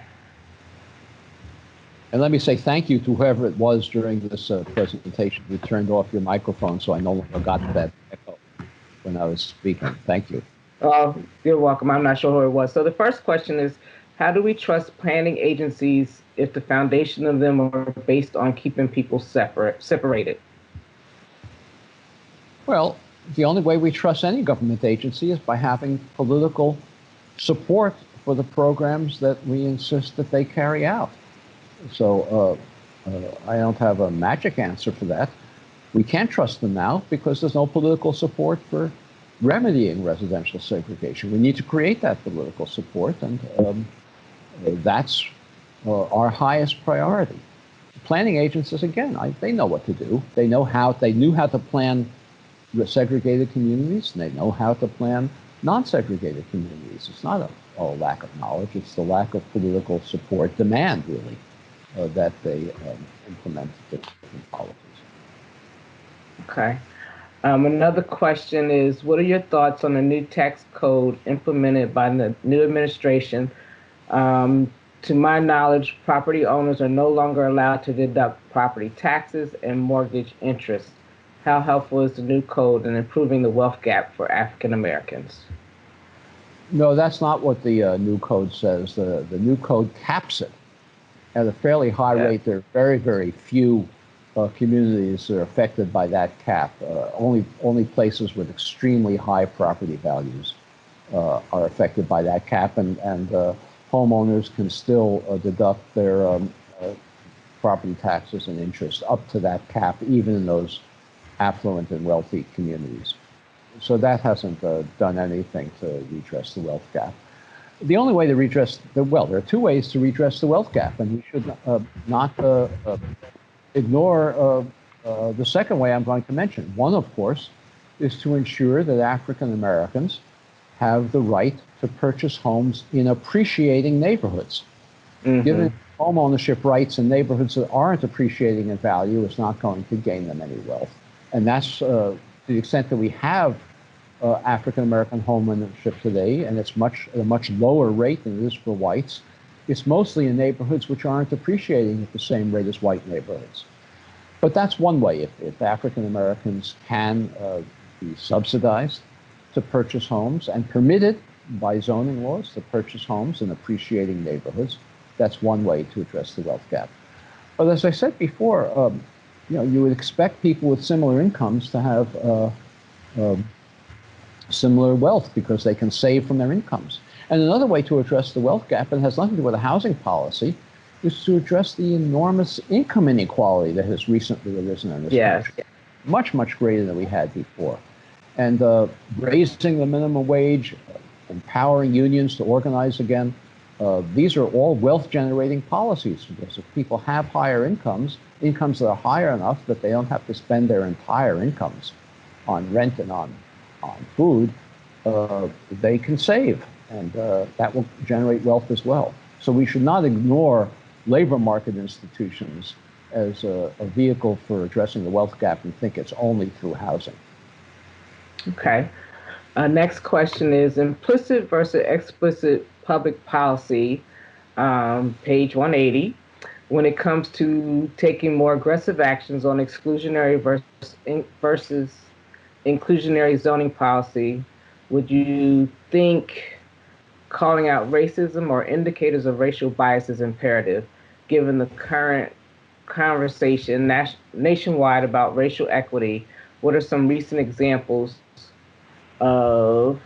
And let me say thank you to whoever it was during this presentation who turned off your microphone so I no longer got that echo when I was speaking. Thank you. Oh, you're welcome. I'm not sure who it was. So the first question is, how do we trust planning agencies if the foundation of them are based on keeping people separated? Well, the only way we trust any government agency is by having political support for the programs that we insist that they carry out. So I don't have a magic answer for that. We can't trust them now because there's no political support for remedying residential segregation. We need to create that political support, and that's our highest priority. Planning agencies, again, they know what to do. They knew how to plan segregated communities, and they know how to plan non-segregated communities. It's not a lack of knowledge, it's the lack of political support, demand really, that they implement different policies. Okay. Another question is, what are your thoughts on the new tax code implemented by the new administration? To my knowledge, property owners are no longer allowed to deduct property taxes and mortgage interest. How helpful is the new code in improving the wealth gap for African Americans? No, that's not what the new code says. The new code caps it at a fairly high rate. There are very, very few communities that are affected by that cap. Only places with extremely high property values are affected by that cap, and homeowners can still deduct their property taxes and interest up to that cap, even in those affluent and wealthy communities. So that hasn't done anything to redress the wealth gap. The only way to redress there are two ways to redress the wealth gap, and we should not ignore the second way I'm going to mention. One, of course, is to ensure that African Americans have the right to purchase homes in appreciating neighborhoods. Mm-hmm. Giving home ownership rights in neighborhoods that aren't appreciating in value is not going to gain them any wealth. And that's to the extent that we have African American home ownership today, and it's at a much lower rate than it is for whites. It's mostly in neighborhoods which aren't appreciating at the same rate as white neighborhoods. But that's one way. If African Americans can be subsidized to purchase homes and permitted by zoning laws to purchase homes in appreciating neighborhoods, that's one way to address the wealth gap. But as I said before, you would expect people with similar incomes to have similar wealth because they can save from their incomes. And another way to address the wealth gap, and it has nothing to do with a housing policy, is to address the enormous income inequality that has recently arisen in this country. Much, much greater than we had before. And raising the minimum wage, empowering unions to organize again, these are all wealth-generating policies, because if people have higher incomes that are higher enough that they don't have to spend their entire incomes on rent and on food, they can save, and that will generate wealth as well. So we should not ignore labor market institutions as a vehicle for addressing the wealth gap and think it's only through housing. Okay. Next question is implicit versus explicit public policy, page 180. When it comes to taking more aggressive actions on exclusionary versus inclusionary zoning policy, would you think calling out racism or indicators of racial bias is imperative, given the current conversation nationwide about racial equity? What are some recent examples of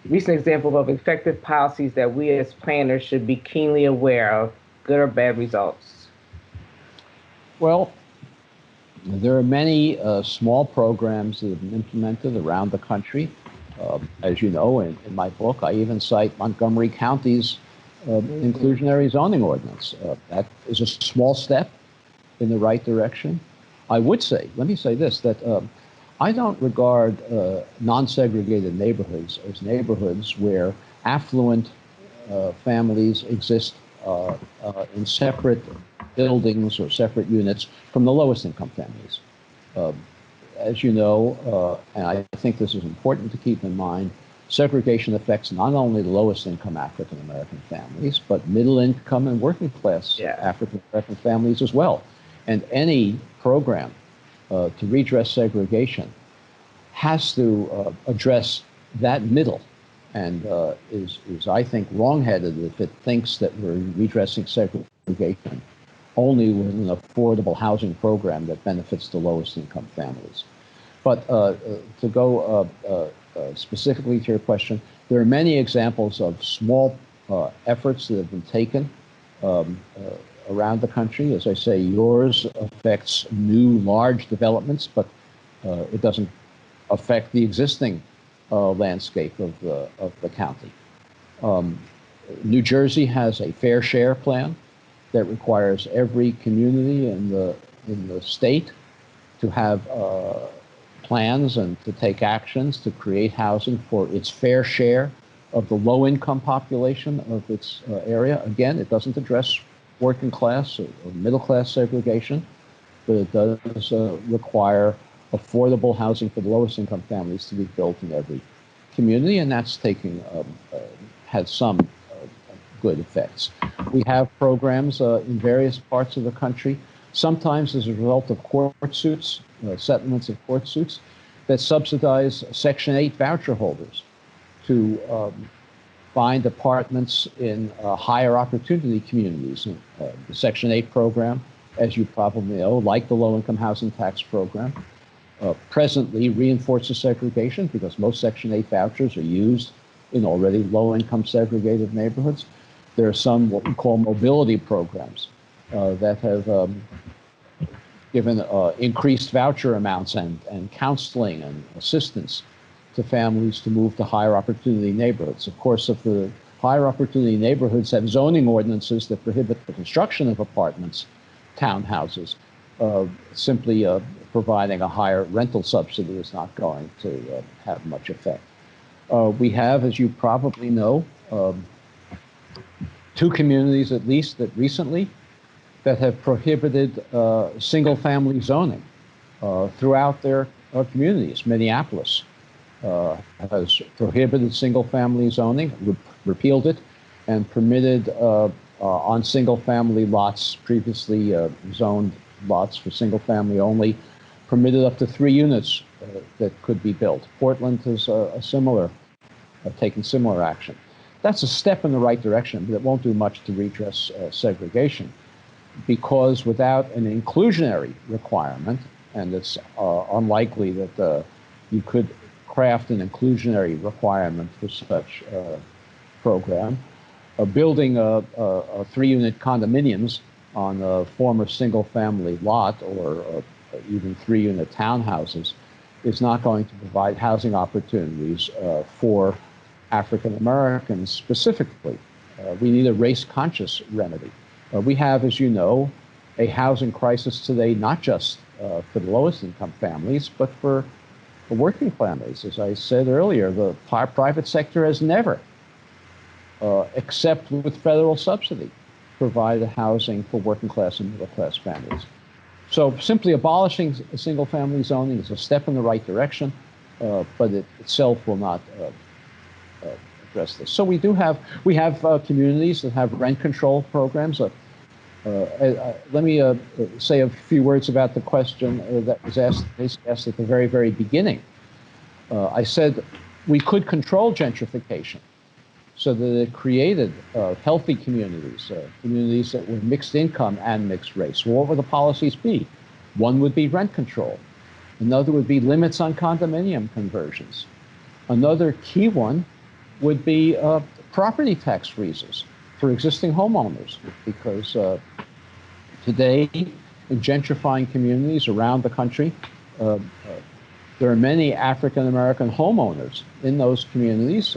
effective policies that we as planners should be keenly aware of, good or bad results? Well, there are many small programs that have been implemented around the country. As you know, in my book, I even cite Montgomery County's inclusionary zoning ordinance. That is a small step in the right direction. Let me say this, that I don't regard non-segregated neighborhoods as neighborhoods where affluent families exist in separate buildings or separate units from the lowest income families. As you know, and I think this is important to keep in mind, segregation affects not only the lowest income African American families, but middle income and working class African American families as well. And any program to redress segregation has to address that middle, and is I think wrongheaded if it thinks that we're redressing segregation only with an affordable housing program that benefits the lowest income families. But to go specifically to your question, There are many examples of small efforts that have been taken around the country. As I say, yours affects new large developments, but it doesn't affect the existing landscape of the county. New Jersey has a fair share plan that requires every community in the state to have plans and to take actions to create housing for its fair share of the low-income population of its area. Again, it doesn't address working class or middle class segregation, but it does require affordable housing for the lowest income families to be built in every community, and that's had some good effects. We have programs in various parts of the country, sometimes as a result of court suits, settlements of court suits, that subsidize Section 8 voucher holders to find apartments in higher opportunity communities. The Section 8 program, as you probably know, like the low-income housing tax program, presently reinforces segregation because most Section 8 vouchers are used in already low-income segregated neighborhoods. There are some what we call mobility programs that have given increased voucher amounts and counseling and assistance to families to move to higher opportunity neighborhoods. Of course, if the higher opportunity neighborhoods have zoning ordinances that prohibit the construction of apartments, townhouses, simply providing a higher rental subsidy is not going to have much effect. We have, as you probably know, two communities at least that recently that have prohibited single-family zoning throughout their communities. Minneapolis has prohibited single-family zoning, repealed it, and permitted on single-family lots, previously zoned lots for single-family only, permitted up to 3 units that could be built. Portland has taken similar action. That's a step in the right direction, but it won't do much to redress segregation, because without an inclusionary requirement, and it's unlikely that you could craft an inclusionary requirement for such a program, building a 3-unit condominiums on a former single-family lot or even 3-unit townhouses is not going to provide housing opportunities for African Americans specifically. We need a race-conscious remedy. We have, as you know, a housing crisis today, not just for the lowest income families, but for working families. As I said earlier, the private sector has never, except with federal subsidy, provided housing for working class and middle class families. So simply abolishing single family zoning is a step in the right direction, but it itself will not address this. So we have communities that have rent control programs. Let me say a few words about the question that was asked at the very, very beginning. I said we could control gentrification so that it created healthy communities, communities that were mixed income and mixed race. Well, what would the policies be? One would be rent control. Another would be limits on condominium conversions. Another key one would be property tax freezes for existing homeowners, because today in gentrifying communities around the country, there are many African American homeowners in those communities,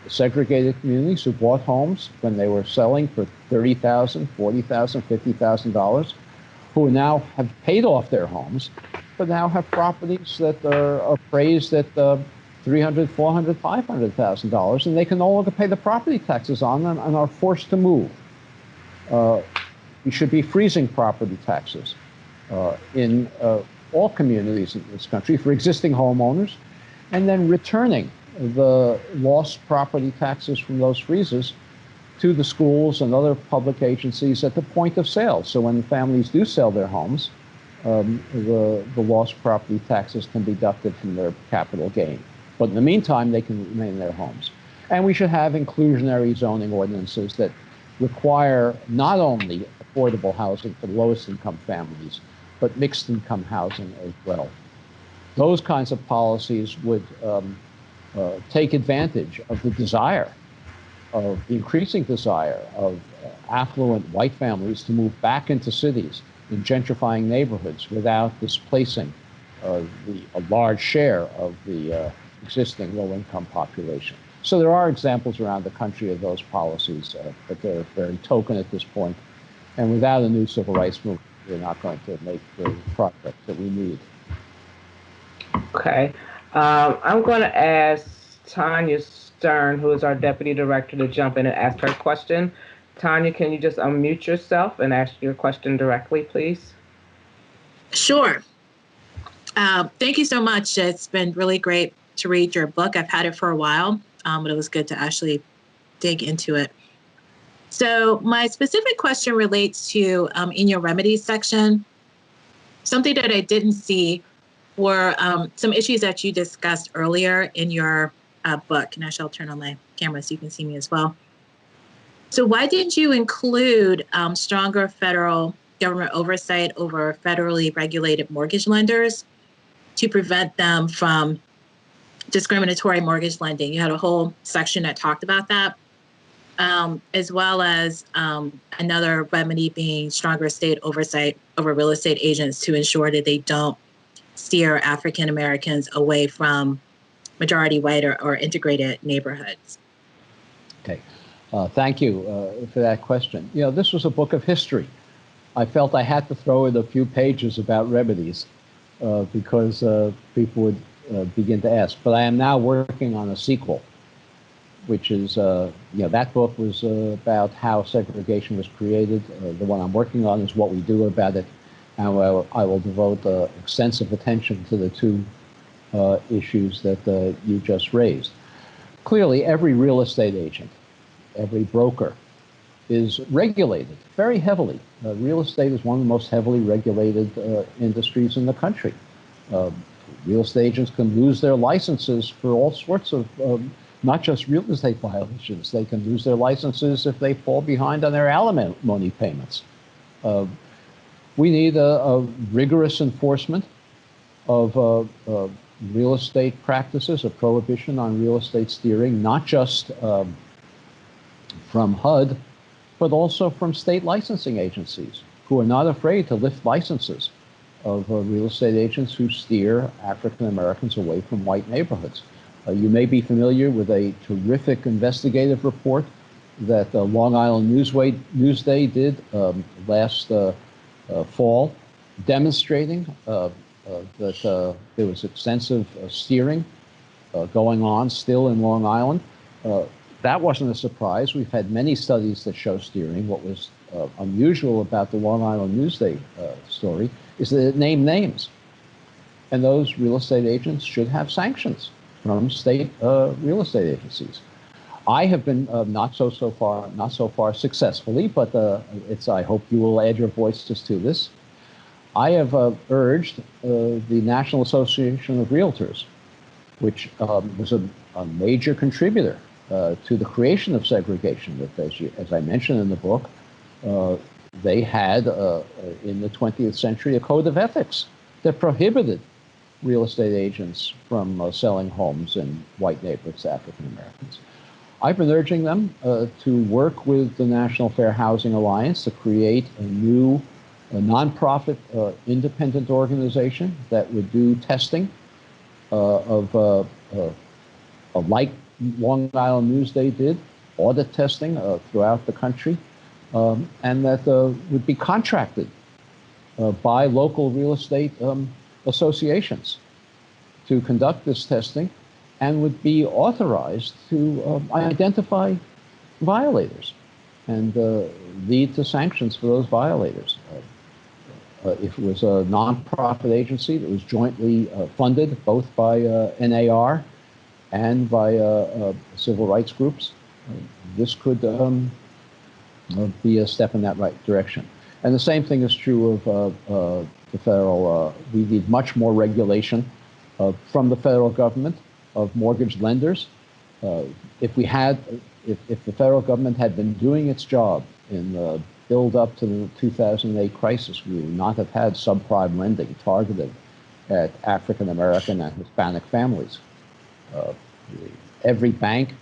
segregated communities, who bought homes when they were selling for $30,000, $40,000, $50,000, who now have paid off their homes, but now have properties that are appraised at $300,000, $400,000, $500,000, and they can no longer pay the property taxes on them and are forced to move. You should be freezing property taxes in all communities in this country for existing homeowners, and then returning the lost property taxes from those freezes to the schools and other public agencies at the point of sale. So when families do sell their homes, the lost property taxes can be deducted from their capital gain. But in the meantime, they can remain in their homes. And we should have inclusionary zoning ordinances that require not only affordable housing for the lowest income families, but mixed income housing as well. Those kinds of policies would take advantage of the desire, of the increasing desire of affluent white families to move back into cities in gentrifying neighborhoods without displacing a large share of the existing low-income population. So there are examples around the country of those policies, but they're very token at this point. And without a new civil rights movement, we're not going to make the progress that we need. Okay. I'm going to ask Tanya Stern, who is our deputy director, to jump in and ask her question. Tanya, can you just unmute yourself and ask your question directly, please? Sure. Thank you so much. It's been really great to read your book. I've had it for a while, but it was good to actually dig into it. So my specific question relates to, in your remedies section, something that I didn't see were some issues that you discussed earlier in your book. And I shall turn on my camera so you can see me as well. So why didn't you include stronger federal government oversight over federally regulated mortgage lenders to prevent them from discriminatory mortgage lending? You had a whole section that talked about that, as well as another remedy being stronger state oversight over real estate agents to ensure that they don't steer African Americans away from majority white or integrated neighborhoods. Okay, thank you for that question. You know, this was a book of history. I felt I had to throw in a few pages about remedies because people would begin to ask. But I am now working on a sequel, which is, that book was about how segregation was created. The one I'm working on is what we do about it. And I will devote extensive attention to the two issues that you just raised. Clearly, every real estate agent, every broker is regulated very heavily. Real estate is one of the most heavily regulated industries in the country. Real estate agents can lose their licenses for all sorts of, not just real estate violations. They can lose their licenses if they fall behind on their alimony payments. We need a rigorous enforcement of real estate practices, a prohibition on real estate steering, not just from HUD, but also from state licensing agencies who are not afraid to lift licenses of real estate agents who steer African Americans away from white neighborhoods. You may be familiar with a terrific investigative report that Long Island Newsday did last fall, demonstrating that there was extensive steering going on still in Long Island. That wasn't a surprise. We've had many studies that show steering. What was unusual about the Long Island Newsday story is that it named names. And those real estate agents should have sanctions from state real estate agencies. I have been not so far successfully, but I hope you will add your voices to this. I have urged the National Association of Realtors, which was a major contributor to the creation of segregation. That, as I mentioned in the book, they had in the 20th century a code of ethics that prohibited real estate agents from selling homes in white neighborhoods to African Americans. I've been urging them to work with the National Fair Housing Alliance to create a new nonprofit independent organization that would do testing like Long Island Newsday did, audit testing throughout the country, and that would be contracted by local real estate associations to conduct this testing, and would be authorized to identify violators and lead to sanctions for those violators. If it was a nonprofit agency that was jointly funded both by NAR and by civil rights groups, this could be a step in that right direction. And the same thing is true of the federal. We need much more regulation from the federal government of mortgage lenders. If the federal government had been doing its job in the build up to the 2008 crisis, we would not have had subprime lending targeted at African American and Hispanic families. Every bank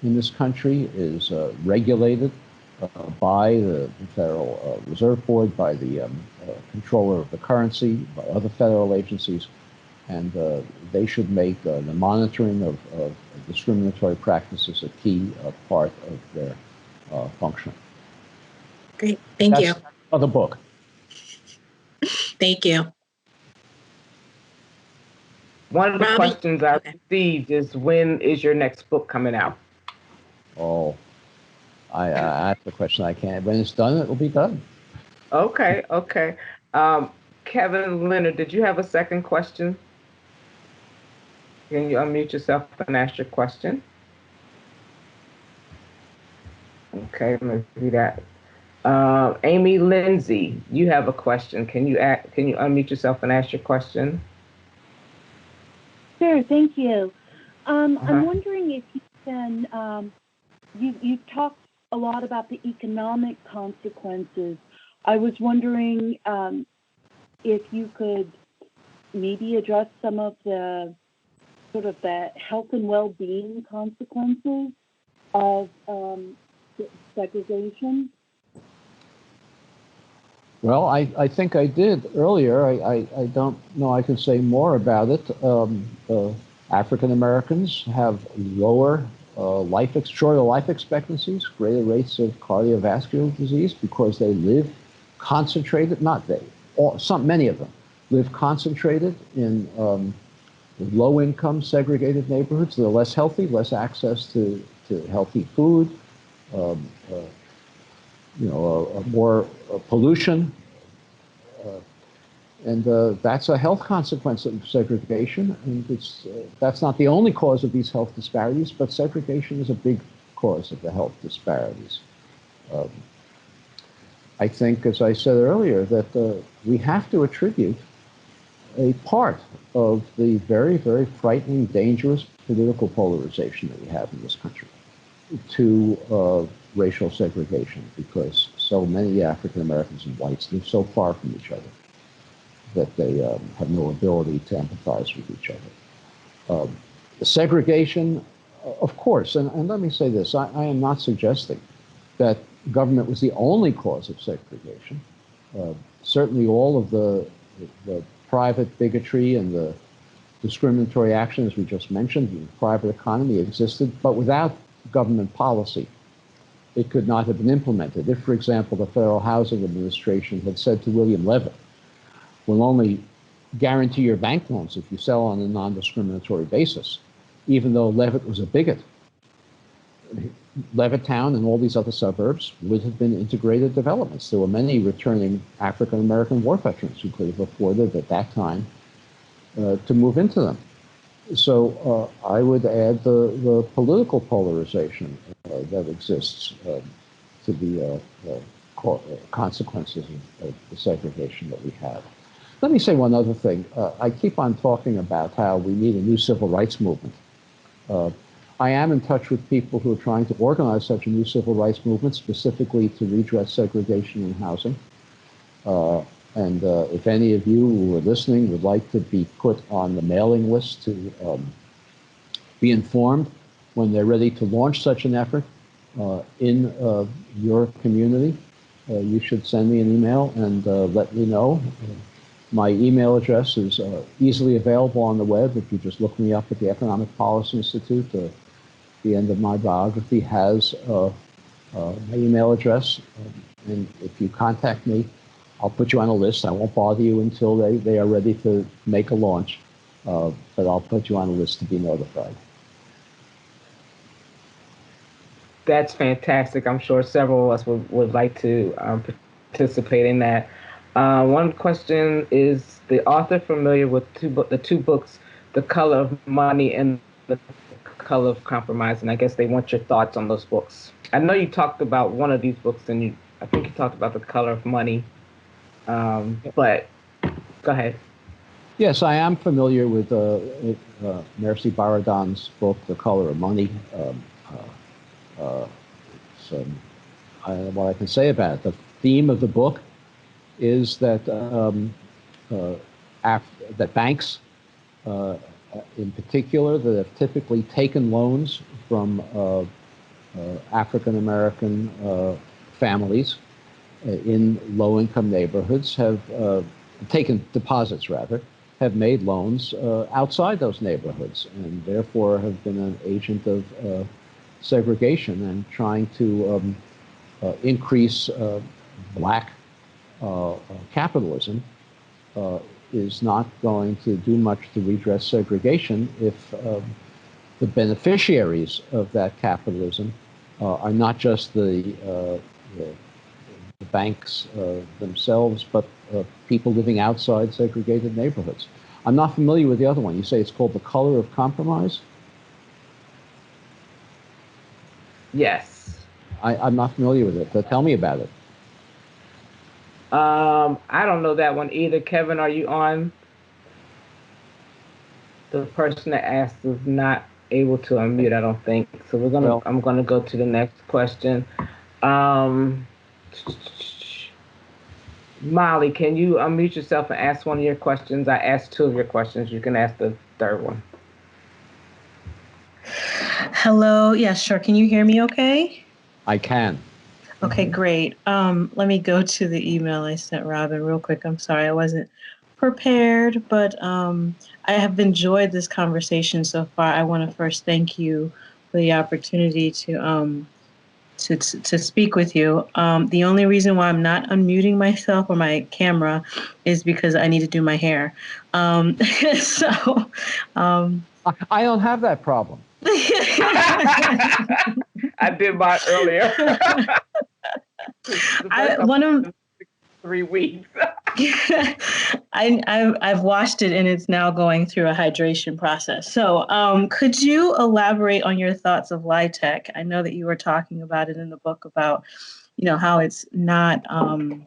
in this country is regulated by the Federal Reserve Board, by the controller of the currency, by other federal agencies, and they should make the monitoring of discriminatory practices a key part of their function. Great, thank you. For the book. Thank you. One of the Robbie? questions I received is, when is your next book coming out? Oh, I asked the question. I can't. When it's done, it will be done. Okay. Kevin Leonard, did you have a second question? Can you unmute yourself and ask your question? Okay, maybe that. Amy Lindsay, you have a question. Can you unmute yourself and ask your question? Sure, thank you. I'm wondering if you can, you've talked a lot about the economic consequences. I was wondering if you could maybe address some of the sort of the health and well-being consequences of segregation. Well, I think I did earlier. I don't know I can say more about it. African Americans have lower shorter life expectancies, greater rates of cardiovascular disease because they live concentrated, many of them live concentrated in low-income segregated neighborhoods. They're less healthy, less access to healthy food, more pollution, and that's a health consequence of segregation. And that's not the only cause of these health disparities, but segregation is a big cause of the health disparities. I think, as I said earlier, that we have to attribute a part of the very, very frightening, dangerous political polarization that we have in this country to racial segregation, because so many African Americans and whites live so far from each other that they have no ability to empathize with each other. The segregation, of course, and let me say this, I am not suggesting that government was the only cause of segregation. Certainly all of the private bigotry and the discriminatory actions we just mentioned, the private economy existed, but without government policy, it could not have been implemented. If, for example, the Federal Housing Administration had said to William Levitt, we'll only guarantee your bank loans if you sell on a non-discriminatory basis, even though Levitt was a bigot, Levittown and all these other suburbs would have been integrated developments. There were many returning African American war veterans who could have afforded at that time to move into them. So I would add the political polarization that exists to the consequences of the segregation that we have. Let me say one other thing. I keep on talking about how we need a new civil rights movement. I am in touch with people who are trying to organize such a new civil rights movement, specifically to redress segregation in housing. And if any of you who are listening would like to be put on the mailing list to be informed when they're ready to launch such an effort in your community, you should send me an email and let me know. My email address is easily available on the web. If you just look me up at the Economic Policy Institute, the end of my biography has my email address. And if you contact me, I'll put you on a list. I won't bother you until they are ready to make a launch, but I'll put you on a list to be notified. That's fantastic. I'm sure several of us would like to participate in that. One question is, the author familiar with the two books, The Color of Money and The Color of Compromise? And I guess they want your thoughts on those books. I know you talked about one of these books, and I think you talked about The Color of Money, but go ahead. Yes, I am familiar with Mercy Baradan's book, The Color of Money. What I can say about it, the theme of the book is that that banks in particular, that have typically taken loans from African American families in low-income neighborhoods, have taken deposits, rather, have made loans outside those neighborhoods, and therefore have been an agent of segregation and trying to increase black capitalism is not going to do much to redress segregation if the beneficiaries of that capitalism are not just the banks themselves, but people living outside segregated neighborhoods. I'm not familiar with the other one. You say it's called The Color of Compromise? Yes. I'm not familiar with it. Tell me about it. I don't know that one either. Kevin, are you on? The person that asked is not able to unmute, I don't think. So I'm gonna go to the next question. Molly, can you unmute yourself and ask one of your questions? I asked two of your questions. You can ask the third one. Hello. Yeah, sure. Can you hear me okay? I can. Okay, great. Let me go to the email I sent Robin real quick. I'm sorry I wasn't prepared, but I have enjoyed this conversation so far. I want to first thank you for the opportunity to speak with you. The only reason why I'm not unmuting myself or my camera is because I need to do my hair. I don't have that problem. I did mine earlier. One of 3 weeks. I've washed it and it's now going through a hydration process. So could you elaborate on your thoughts of LIHTC? I know that you were talking about it in the book about, how it's not done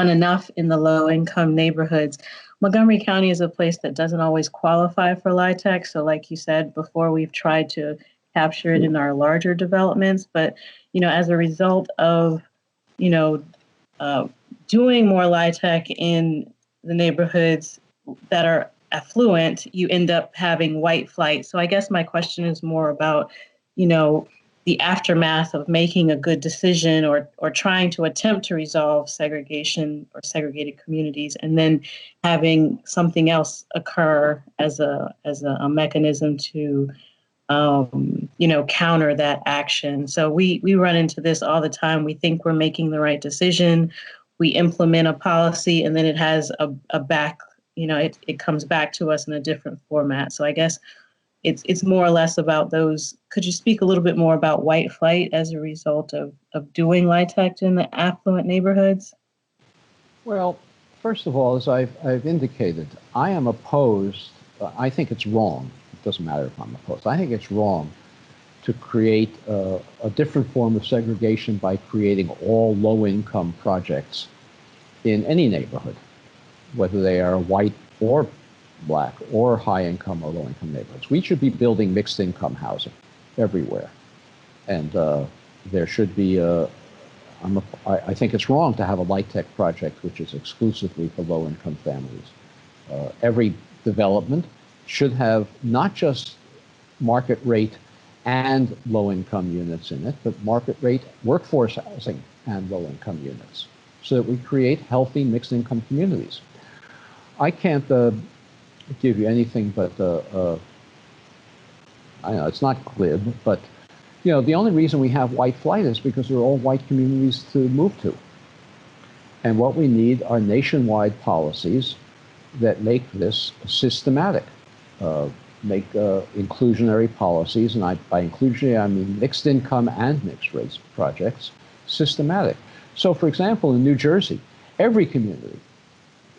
enough in the low income neighborhoods. Montgomery County is a place that doesn't always qualify for LIHTC. So like you said before, we've tried to capture it in our larger developments. But, as a result of, doing more LIHTC in the neighborhoods that are affluent, you end up having white flight. So I guess my question is more about, the aftermath of making a good decision or trying to attempt to resolve segregation or segregated communities, and then having something else occur as a mechanism to counter that action. So we run into this all the time. We think we're making the right decision. We implement a policy, and then it has a back, it comes back to us in a different format. So I guess it's more or less about those. Could you speak a little bit more about white flight as a result of doing LIHTC in the affluent neighborhoods? Well, first of all, as I've indicated, I am opposed. I think it's wrong. It doesn't matter if I'm opposed. I think it's wrong to create a different form of segregation by creating all low-income projects in any neighborhood, whether they are white or black or high-income or low-income neighborhoods. We should be building mixed-income housing everywhere, and there should be I think it's wrong to have a LIHTC project which is exclusively for low-income families. Every development should have not just market rate and low-income units in it, but market rate workforce housing and low-income units, so that we create healthy mixed-income communities. I can't give you anything but, I know it's not glib, but the only reason we have white flight is because they're all white communities to move to. And what we need are nationwide policies that make this systematic, make inclusionary policies, and by inclusionary I mean mixed income and mixed race projects, systematic. So for example, in New Jersey, every community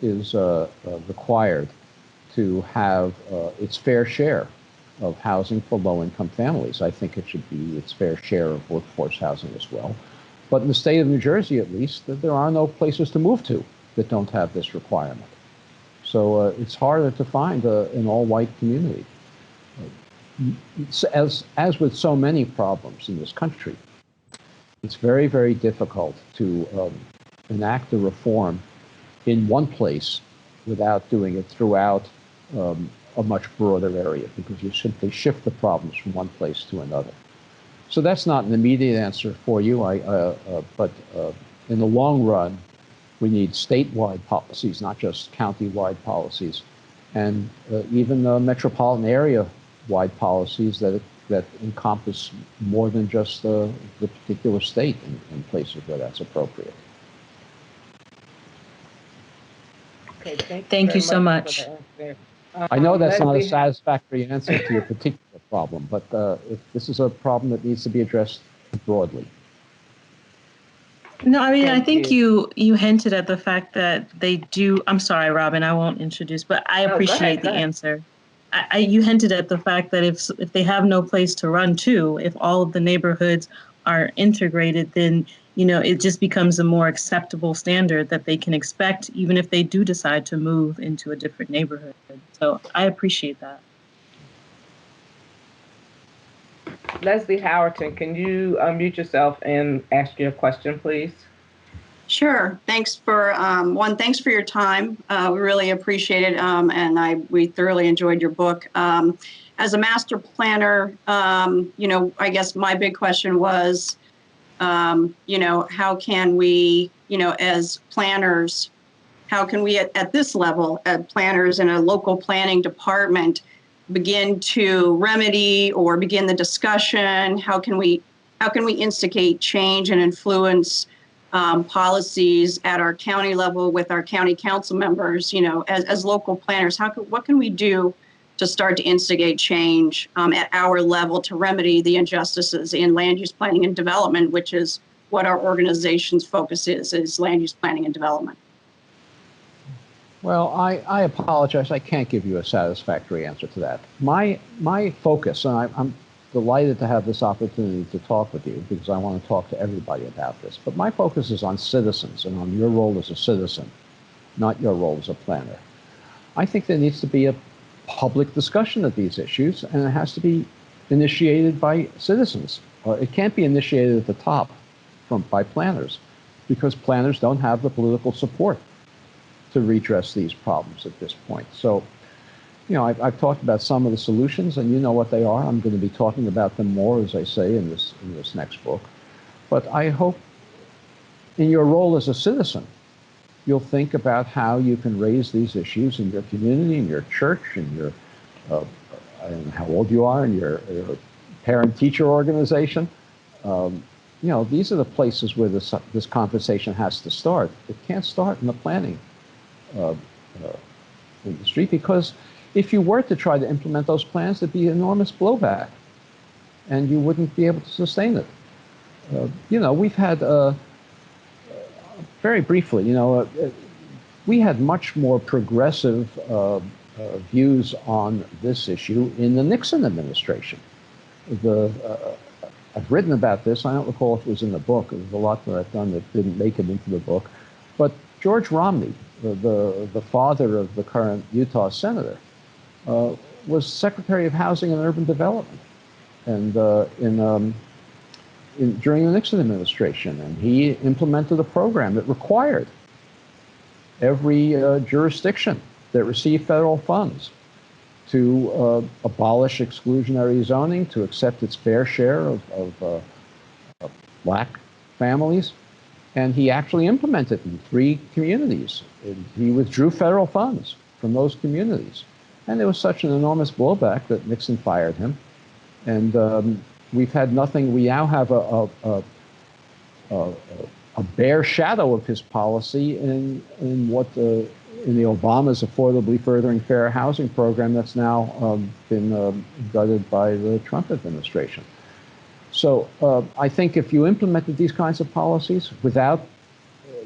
is required to have its fair share of housing for low-income families. I think it should be its fair share of workforce housing as well. But in the state of New Jersey, at least, there are no places to move to that don't have this requirement. So it's harder to find an all-white community. As with so many problems in this country, it's very, very difficult to enact a reform in one place without doing it throughout a much broader area because you simply shift the problems from one place to another. So that's not an immediate answer for you, but in the long run, we need statewide policies, not just county-wide policies, and even metropolitan area-wide policies that encompass more than just the particular state in places where that's appropriate. Okay, Thank you so much. I know that's not a satisfactory answer to your particular problem, but if this is a problem that needs to be addressed broadly. No, I mean, I think you hinted at the fact that they do. I'm sorry, Robin, I won't introduce, but I appreciate the answer. You hinted at the fact that if they have no place to run to, if all of the neighborhoods are integrated, then it just becomes a more acceptable standard that they can expect, even if they do decide to move into a different neighborhood. So I appreciate that. Leslie Howerton, can you unmute yourself and ask your question, please? Sure. Thanks for thanks for your time. We really appreciate it, and we thoroughly enjoyed your book. As a master planner, I guess my big question was, how can we, as planners, how can we at this level, as planners in a local planning department, begin to remedy or begin the discussion? How can we instigate change and influence policies at our county level with our county council members? As local planners, what can we do to start to instigate change at our level to remedy the injustices in land use planning and development, which is what our organization's focus is land use planning and development? Well, I apologize. I can't give you a satisfactory answer to that. My focus, and I'm delighted to have this opportunity to talk with you because I want to talk to everybody about this, but my focus is on citizens and on your role as a citizen, not your role as a planner. I think there needs to be a public discussion of these issues, and it has to be initiated by citizens. It can't be initiated at the top by planners because planners don't have the political support to redress these problems at this point. So, I've talked about some of the solutions, and you know what they are. I'm going to be talking about them more, as I say, in this next book. But I hope in your role as a citizen, you'll think about how you can raise these issues in your community, in your church, in your, I don't know how old you are, in your parent-teacher organization. These are the places where this conversation has to start. It can't start in the planning industry, because if you were to try to implement those plans, there'd be enormous blowback, and you wouldn't be able to sustain it. We've had, very briefly, we had much more progressive views on this issue in the Nixon administration. I've written about this. I don't recall if it was in the book. There's a lot that I've done that didn't make it into the book. But George Romney, the father of the current Utah senator, was Secretary of Housing and Urban Development, and during the Nixon administration, and he implemented a program that required every jurisdiction that received federal funds to abolish exclusionary zoning, to accept its fair share of black families. And he actually implemented it in 3 communities. He withdrew federal funds from those communities. And there was such an enormous blowback that Nixon fired him. And we've had nothing. We now have a bare shadow of his policy in the Obama's Affordably Furthering Fair Housing program that's now been gutted by the Trump administration. So I think if you implemented these kinds of policies without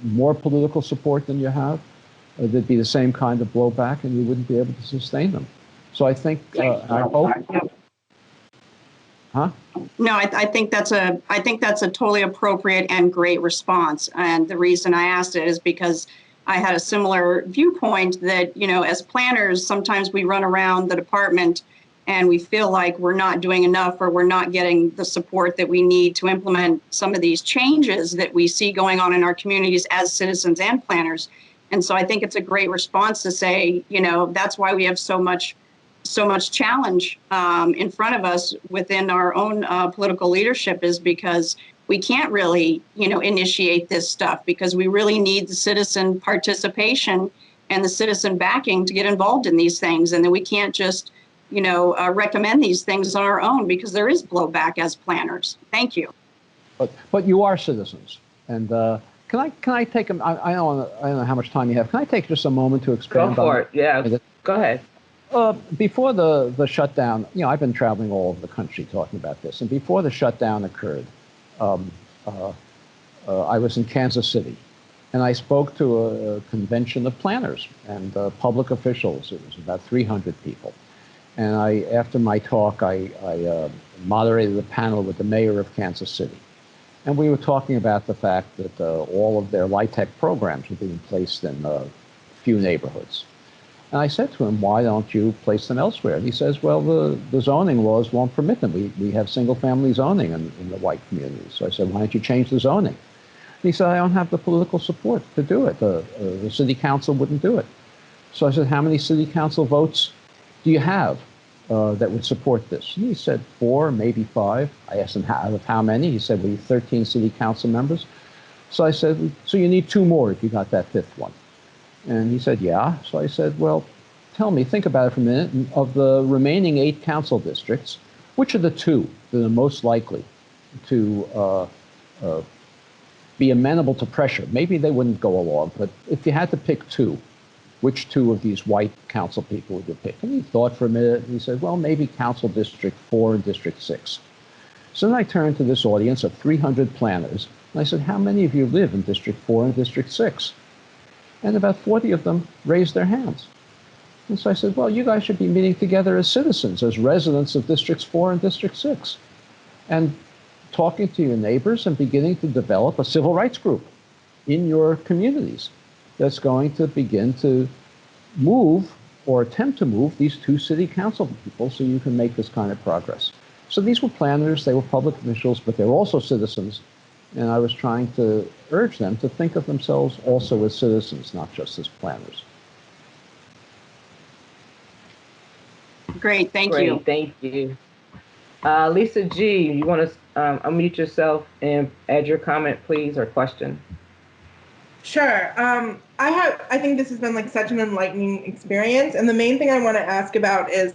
more political support than you have, there'd be the same kind of blowback, and you wouldn't be able to sustain them. So I think I hope. Huh? No, I think that's a totally appropriate and great response. And the reason I asked it is because I had a similar viewpoint that, as planners, sometimes we run around the department and we feel like we're not doing enough, or we're not getting the support that we need to implement some of these changes that we see going on in our communities as citizens and planners. And so I think it's a great response to say, that's why we have so much so much challenge in front of us within our own political leadership is because we can't really, initiate this stuff because we really need the citizen participation and the citizen backing to get involved in these things. And then we can't just, recommend these things on our own because there is blowback as planners. Thank you. But you are citizens. And can I take I don't know how much time you have. Can I take just a moment to expand? Go for it. Yeah. Go ahead. Before the shutdown, I've been traveling all over the country talking about this. And before the shutdown occurred, I was in Kansas City, and I spoke to a convention of planners and public officials. It was about 300 people. And after my talk, I moderated a panel with the mayor of Kansas City. And we were talking about the fact that all of their LIHTC programs were being placed in a few neighborhoods. And I said to him, why don't you place them elsewhere? And he says, well, the zoning laws won't permit them. We have single-family zoning in the white communities. So I said, why don't you change the zoning? And he said, I don't have the political support to do it. The city council wouldn't do it. So I said, how many city council votes do you have that would support this? And he said 4, maybe 5. I asked him out of how many. He said, we have 13 city council members. So I said, so you need 2 more if you got that 5th one. And he said, yeah. So I said, well, tell me, think about it for a minute. Of the remaining 8 council districts, which are the 2 that are most likely to be amenable to pressure? Maybe they wouldn't go along, but if you had to pick 2, which 2 of these white council people would you pick? And he thought for a minute, and he said, well, maybe Council District 4 and District 6. So then I turned to this audience of 300 planners, and I said, how many of you live in District 4 and District 6? And about 40 of them raised their hands. And so I said, well, you guys should be meeting together as citizens, as residents of Districts 4 and District 6, and talking to your neighbors and beginning to develop a civil rights group in your communities that's going to begin to move or attempt to move these 2 city council people so you can make this kind of progress. So these were planners, they were public officials, but they were also citizens. And I was trying to urge them to think of themselves also as citizens, not just as planners. Great, thank you. Thank you. Lisa G., you want to unmute yourself and add your comment, please, or question? Sure. I think this has been like such an enlightening experience. And the main thing I want to ask about is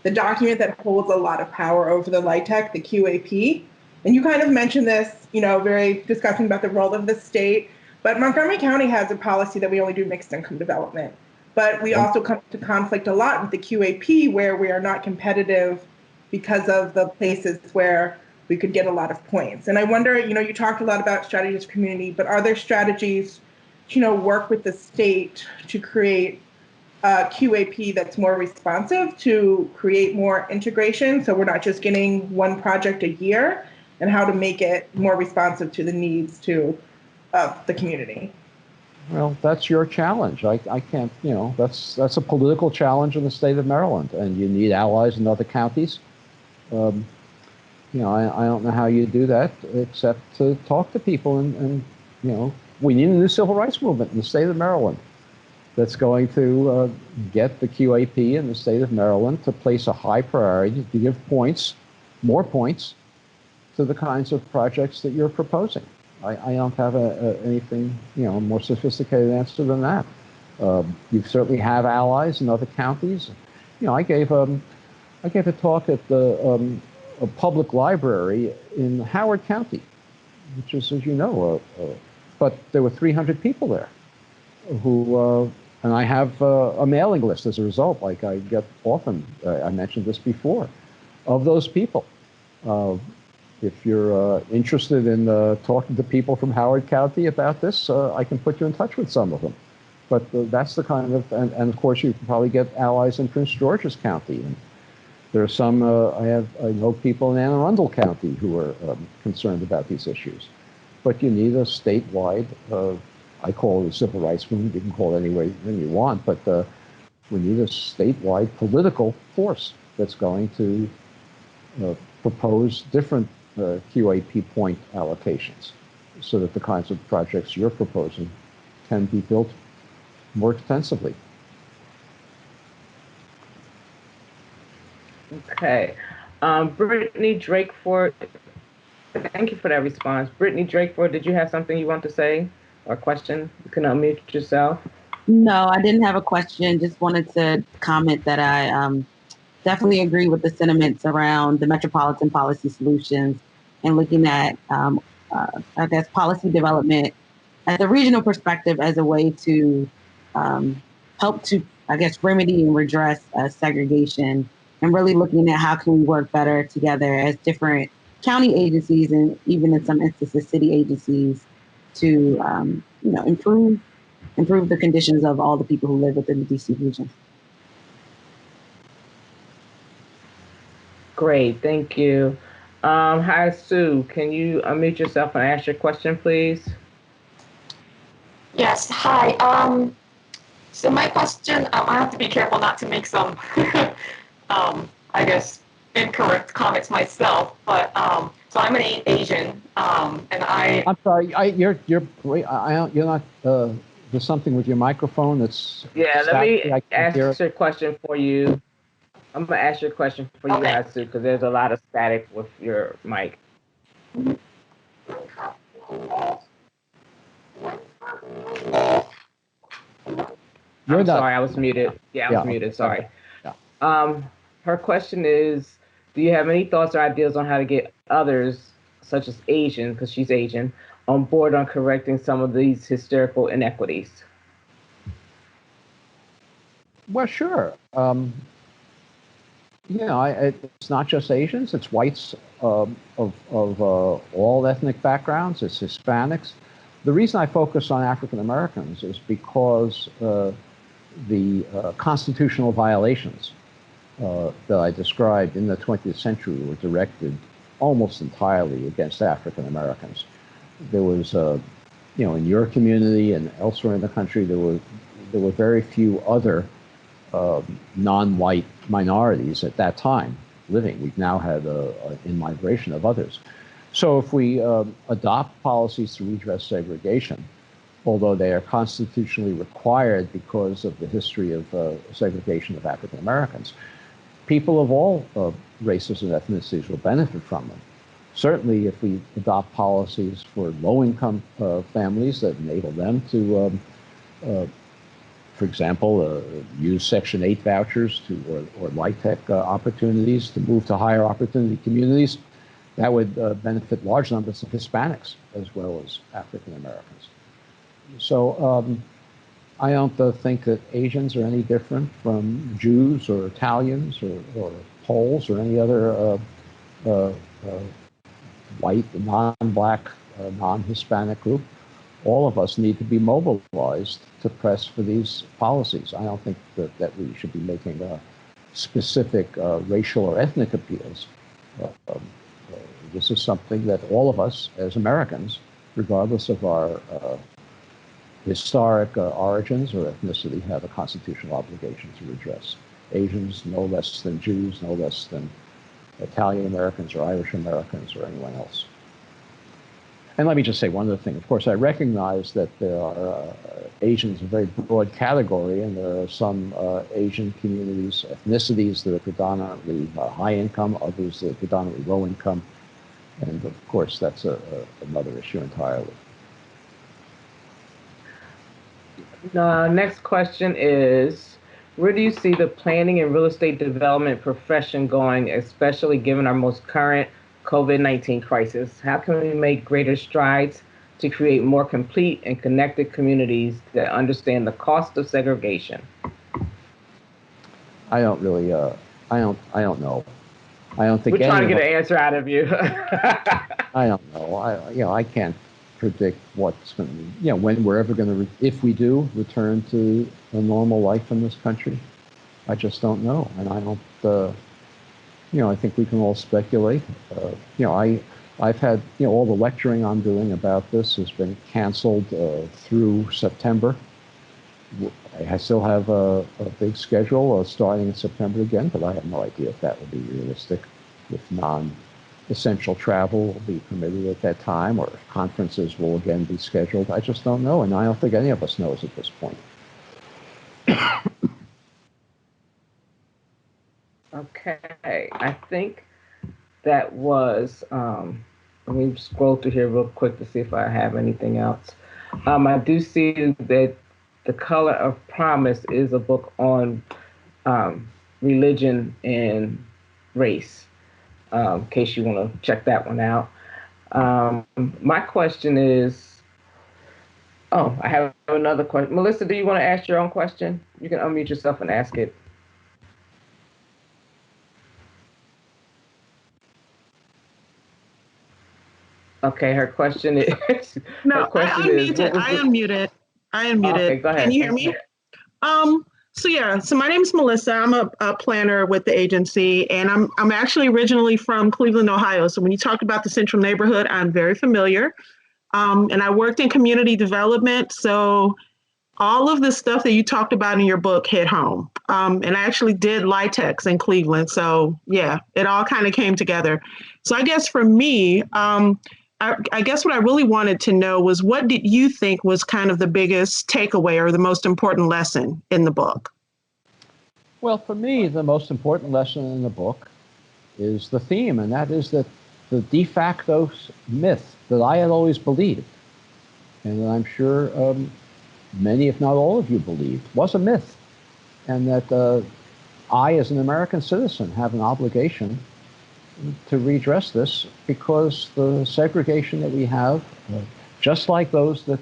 the document that holds a lot of power over the LIHTC, the QAP. And you kind of mentioned this, very discussing about the role of the state. But Montgomery County has a policy that we only do mixed income development. But we also come to conflict a lot with the QAP, where we are not competitive because of the places where we could get a lot of points. And I wonder, you talked a lot about strategies for community, but are there strategies to, work with the state to create a QAP that's more responsive, to create more integration, so we're not just getting one project a year, and how to make it more responsive to the needs of the community? Well, that's your challenge. I can't, that's a political challenge in the state of Maryland, and you need allies in other counties. I don't know how you do that except to talk to people and we need a new civil rights movement in the state of Maryland that's going to get the QAP in the state of Maryland to place a high priority to give points, more points, to the kinds of projects that you're proposing. I don't have anything, more sophisticated answer than that. You certainly have allies in other counties. I gave a talk at the a public library in Howard County, which is, as you know, but there were 300 people there who, and I have a mailing list as a result, like I get often, I mentioned this before, of those people. If you're interested in talking to people from Howard County about this, I can put you in touch with some of them. But that's the kind of, and of course you can probably get allies in Prince George's County. And there are some, I know people in Anne Arundel County who are concerned about these issues. But you need a statewide, I call it a civil rights movement, you can call it any way you want, but we need a statewide political force that's going to propose different QAP point allocations so that the kinds of projects you're proposing can be built more extensively. Okay. Brittany Drakeford, thank you for that response. Brittany Drakeford, did you have something you want to say or question? You can unmute yourself. No, I didn't have a question. Just wanted to comment that I definitely agree with the sentiments around the metropolitan policy solutions and looking at, I guess, policy development at the regional perspective as a way to help to, I guess, remedy and redress segregation, and really looking at how can we work better together as different county agencies and even in some instances city agencies to improve the conditions of all the people who live within the DC region. Great, thank you. Hi, Sue. Can you unmute yourself and ask your question, please? Yes, hi. So my question, I have to be careful not to make some, I guess, incorrect comments myself, but so I'm an Asian, and I'm sorry, you're not, there's something with your microphone that's... Yeah, let me ask your question for you. I'm going to ask you a question for you, Hatsu, because there's a lot of static with your mic. I'm sorry, I was muted. Yeah, I was muted, sorry. Yeah. Her question is, do you have any thoughts or ideas on how to get others, such as Asian, because she's Asian, on board on correcting some of these historical inequities? Well, sure. It's not just Asians, it's whites of all ethnic backgrounds, it's Hispanics. The reason I focus on African Americans is because the constitutional violations that I described in the 20th century were directed almost entirely against African Americans. There was, in your community and elsewhere in the country, there were very few other non-white minorities at that time living. We've now had an in-migration of others. So if we adopt policies to redress segregation, although they are constitutionally required because of the history of segregation of African Americans, people of all races and ethnicities will benefit from them. Certainly, if we adopt policies for low-income families that enable them to, for example, use Section 8 vouchers or LIHTC opportunities to move to higher opportunity communities, that would benefit large numbers of Hispanics as well as African Americans. So I don't think that Asians are any different from Jews or Italians or Poles or any other white, non-black, non-Hispanic group. All of us need to be mobilized to press for these policies. I don't think that we should be making specific racial or ethnic appeals. This is something that all of us as Americans, regardless of our historic origins or ethnicity, have a constitutional obligation to redress. Asians no less than Jews, no less than Italian Americans or Irish Americans or anyone else. And let me just say one other thing. Of course, I recognize that there are Asians, a very broad category, and there are some Asian communities, ethnicities that are predominantly high income, others that are predominantly low income. And of course, that's another issue entirely. Next question is, where do you see the planning and real estate development profession going, especially given our most current COVID-19 crisis? How can we make greater strides to create more complete and connected communities that understand the cost of segregation? I don't really, I don't know. I don't think we're trying to get an answer out of you. I don't know. I can't predict what's going to, when we're ever going to, if we do return to a normal life in this country. I just don't know, and I don't. I think we can all speculate. I've had, all the lecturing I'm doing about this has been canceled through September. I still have a big schedule starting in September again, but I have no idea if that will be realistic, if non-essential travel will be permitted at that time, or if conferences will again be scheduled. I just don't know, and I don't think any of us knows at this point. Okay, I think that was, let me scroll through here real quick to see if I have anything else. I do see that The Color of Promise is a book on religion and race, in case you want to check that one out. My question is, oh, I have another question. Melissa, do you want to ask your own question? You can unmute yourself and ask it. Okay, her question is. No, her question I unmuted. I unmuted. Okay, go ahead. Can you hear me? So my name's Melissa. I'm a planner with the agency, and I'm actually originally from Cleveland, Ohio. So when you talked about the Central neighborhood, I'm very familiar. And I worked in community development. So all of the stuff that you talked about in your book hit home. And I actually did LITEX in Cleveland. So yeah, it all kind of came together. So I guess for me, I guess what I really wanted to know was, what did you think was kind of the biggest takeaway or the most important lesson in the book? Well, for me, the most important lesson in the book is the theme, and that is that the de facto myth that I had always believed, and that I'm sure many, if not all of you believed, was a myth, and that I, as an American citizen, have an obligation to redress this, because the segregation that we have, just like those that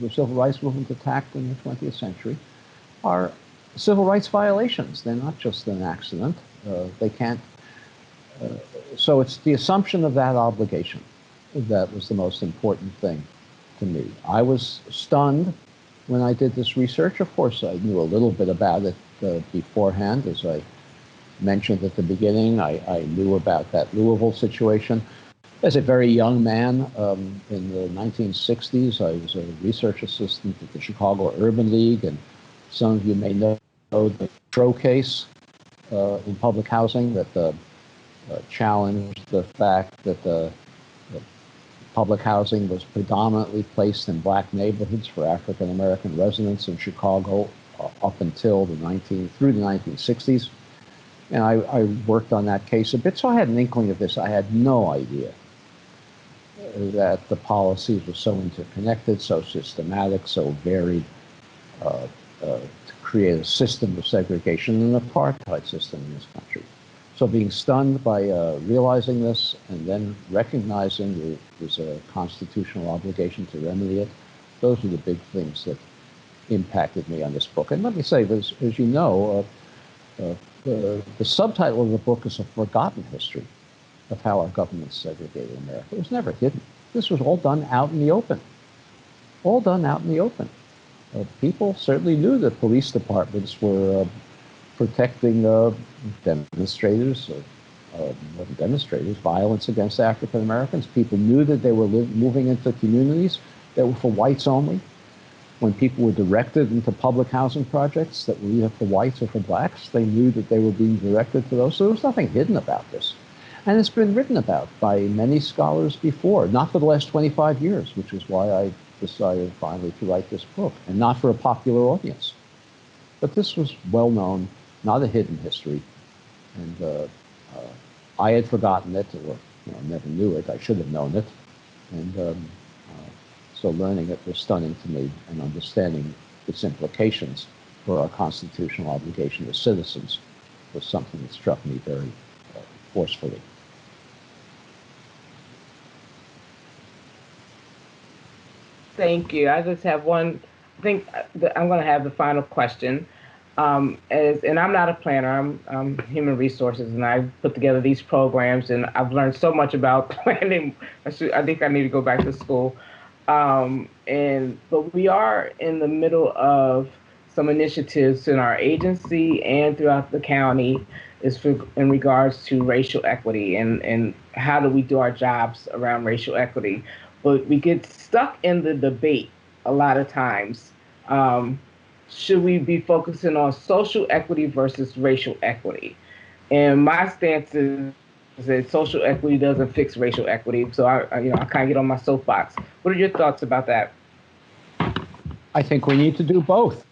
the civil rights movement attacked in the 20th century, are civil rights violations. They're not just an accident. They can't. So it's the assumption of that obligation that was the most important thing to me. I was stunned when I did this research. Of course, I knew a little bit about it beforehand, as I mentioned at the beginning. I knew about that Louisville situation. As a very young man in the 1960s, I was a research assistant at the Chicago Urban League, and some of you may know the Tro case in public housing that challenged the fact that public housing was predominantly placed in black neighborhoods for African American residents in Chicago up until through the 1960s. And I worked on that case a bit, so I had an inkling of this. I had no idea that the policies were so interconnected, so systematic, so varied, to create a system of segregation, an apartheid system in this country. So being stunned by realizing this, and then recognizing that there's a constitutional obligation to remedy it, those are the big things that impacted me on this book. And let me say, as you know, the subtitle of the book is A Forgotten History of How Our Government Segregated America. It was never hidden. This was all done out in the open. All done out in the open. People certainly knew that police departments were protecting demonstrators, violence against African Americans. People knew that they were moving into communities that were for whites only. When people were directed into public housing projects that were either for whites or for blacks, they knew that they were being directed to those. So there was nothing hidden about this. And it's been written about by many scholars before, not for the last 25 years, which is why I decided finally to write this book, and not for a popular audience. But this was well known, not a hidden history. And I had forgotten it, or never knew it. I should have known it. And so learning it was stunning to me, and understanding its implications for our constitutional obligation as citizens was something that struck me very forcefully. Thank you. I just have one. I think I'm going to have the final question. And I'm not a planner. I'm human resources, and I put together these programs, and I've learned so much about planning. I think I need to go back to school. But we are in the middle of some initiatives in our agency and throughout the county in regards to racial equity and how do we do our jobs around racial equity. But we get stuck in the debate a lot of times. Should we be focusing on social equity versus racial equity? And my stance is that social equity doesn't fix racial equity. So I kind of get on my soapbox. What are your thoughts about that? I think we need to do both.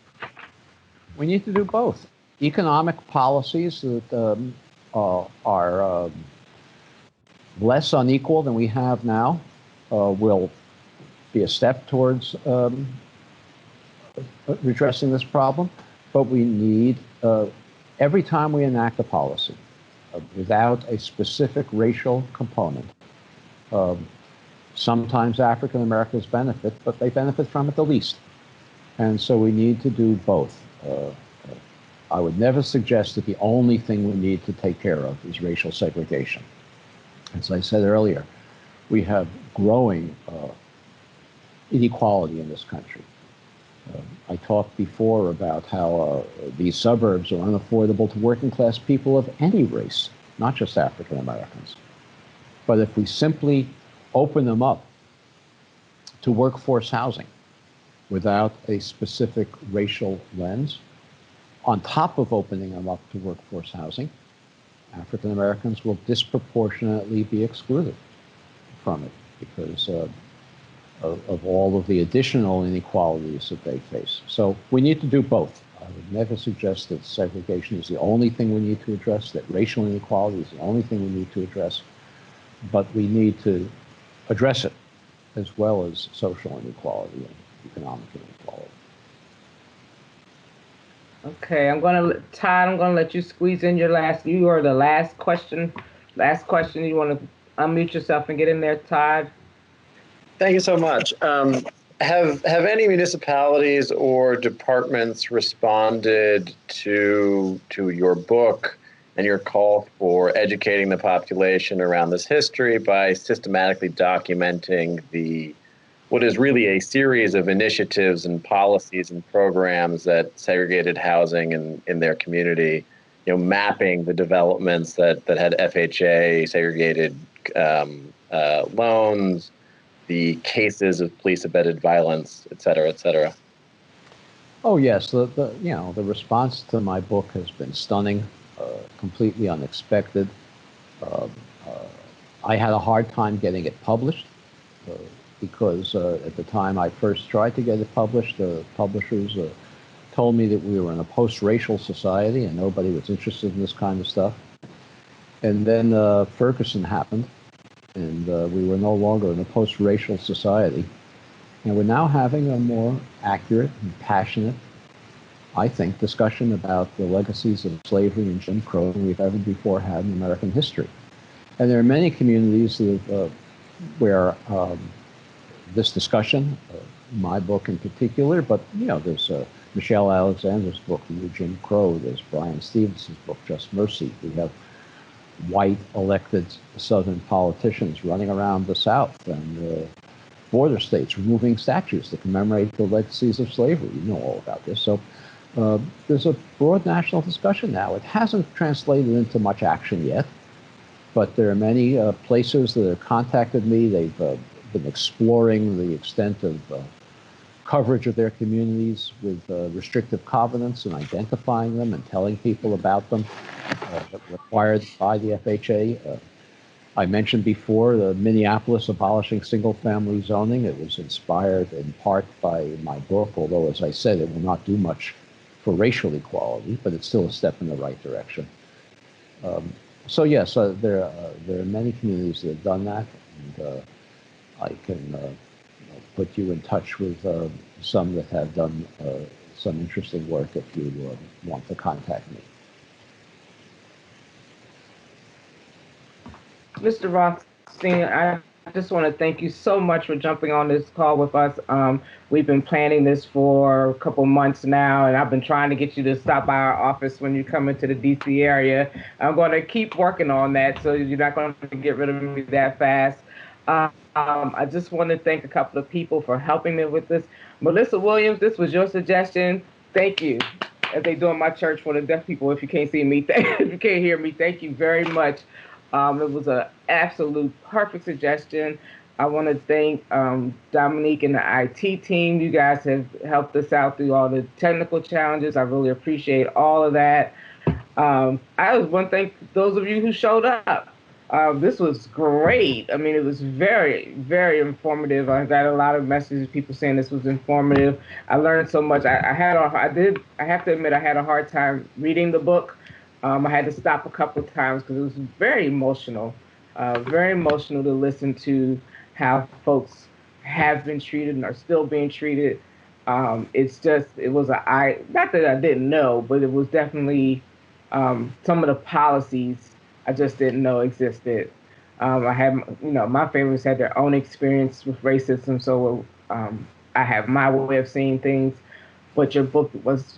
We need to do both. economic policies that are less unequal than we have now will be a step towards redressing this problem. But we need, every time we enact a policy without a specific racial component, sometimes African Americans benefit, but they benefit from it the least. And so we need to do both. I would never suggest that the only thing we need to take care of is racial segregation. As I said earlier, we have growing inequality in this country. I talked before about how these suburbs are unaffordable to working class people of any race, not just African Americans. But if we simply open them up to workforce housing without a specific racial lens, on top of opening them up to workforce housing, African Americans will disproportionately be excluded from it because of all of the additional inequalities that they face. So we need to do both. I would never suggest that segregation is the only thing we need to address, that racial inequality is the only thing we need to address, but we need to address it as well as social inequality and economic inequality. Okay, Todd, I'm gonna let you squeeze in you are the last question. You want to unmute yourself and get in there, Todd? Thank you so much. Have any municipalities or departments responded to your book and your call for educating the population around this history by systematically documenting what is really a series of initiatives and policies and programs that segregated housing in their community, mapping the developments that had FHA segregated loans, the cases of police-abetted violence, et cetera, et cetera? Oh yes, the response to my book has been stunning, completely unexpected. I had a hard time getting it published because at the time I first tried to get it published, the publishers told me that we were in a post-racial society and nobody was interested in this kind of stuff. And then Ferguson happened, and we were no longer in a post-racial society. And we're now having a more accurate and passionate, I think, discussion about the legacies of slavery and Jim Crow than we've ever before had in American history. And there are many communities that, where this discussion, my book in particular, but there's Michelle Alexander's book, The New Jim Crow, there's Brian Stevenson's book, Just Mercy. We have white elected Southern politicians running around the South and border states removing statues to commemorate the legacies of slavery. You know all about this. So there's a broad national discussion now. It hasn't translated into much action yet, but there are many places that have contacted me. They've been exploring the extent of coverage of their communities with restrictive covenants and identifying them and telling people about them required by the FHA. I mentioned before the Minneapolis abolishing single-family zoning. It was inspired in part by my book, although, as I said, it will not do much for racial equality, but it's still a step in the right direction. So yes, there are many communities that have done that, and I can put you in touch with some that have done some interesting work if you want to contact me. Mr. Rothstein, I just want to thank you so much for jumping on this call with us. We've been planning this for a couple months now, and I've been trying to get you to stop by our office when you come into the DC area. I'm going to keep working on that, so you're not going to get rid of me that fast. I just want to thank a couple of people for helping me with this. Melissa Williams, this was your suggestion. Thank you. As they do in my church for the deaf people, if you can't see me, if you can't hear me, thank you very much. It was an absolute perfect suggestion. I want to thank Dominique and the IT team. You guys have helped us out through all the technical challenges. I really appreciate all of that. I just want to thank those of you who showed up. This was great. I mean, it was very, very informative. I got a lot of messages, people saying this was informative. I learned so much. I have to admit, I had a hard time reading the book. I had to stop a couple of times because it was very emotional to listen to how folks have been treated and are still being treated. It was not that I didn't know, but it was definitely some of the policies I just didn't know existed. I had, my favorites had their own experience with racism, so I have my way of seeing things. But your book was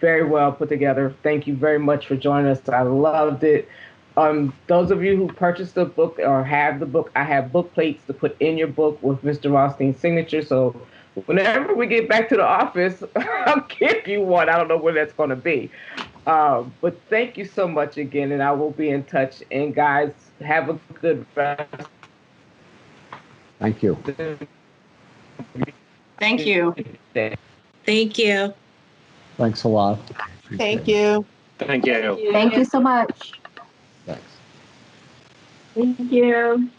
very well put together. Thank you very much for joining us. I loved it. Those of you who purchased the book or have the book, I have book plates to put in your book with Mr. Rothstein's signature. So whenever we get back to the office, I'll give you one. I don't know where that's going to be. But thank you so much again, and I will be in touch. And guys, have a good rest. Thank you. Thank you. Thank you. Thanks a lot. Thank you. Thank you. Thank you so much. Thanks. Thank you.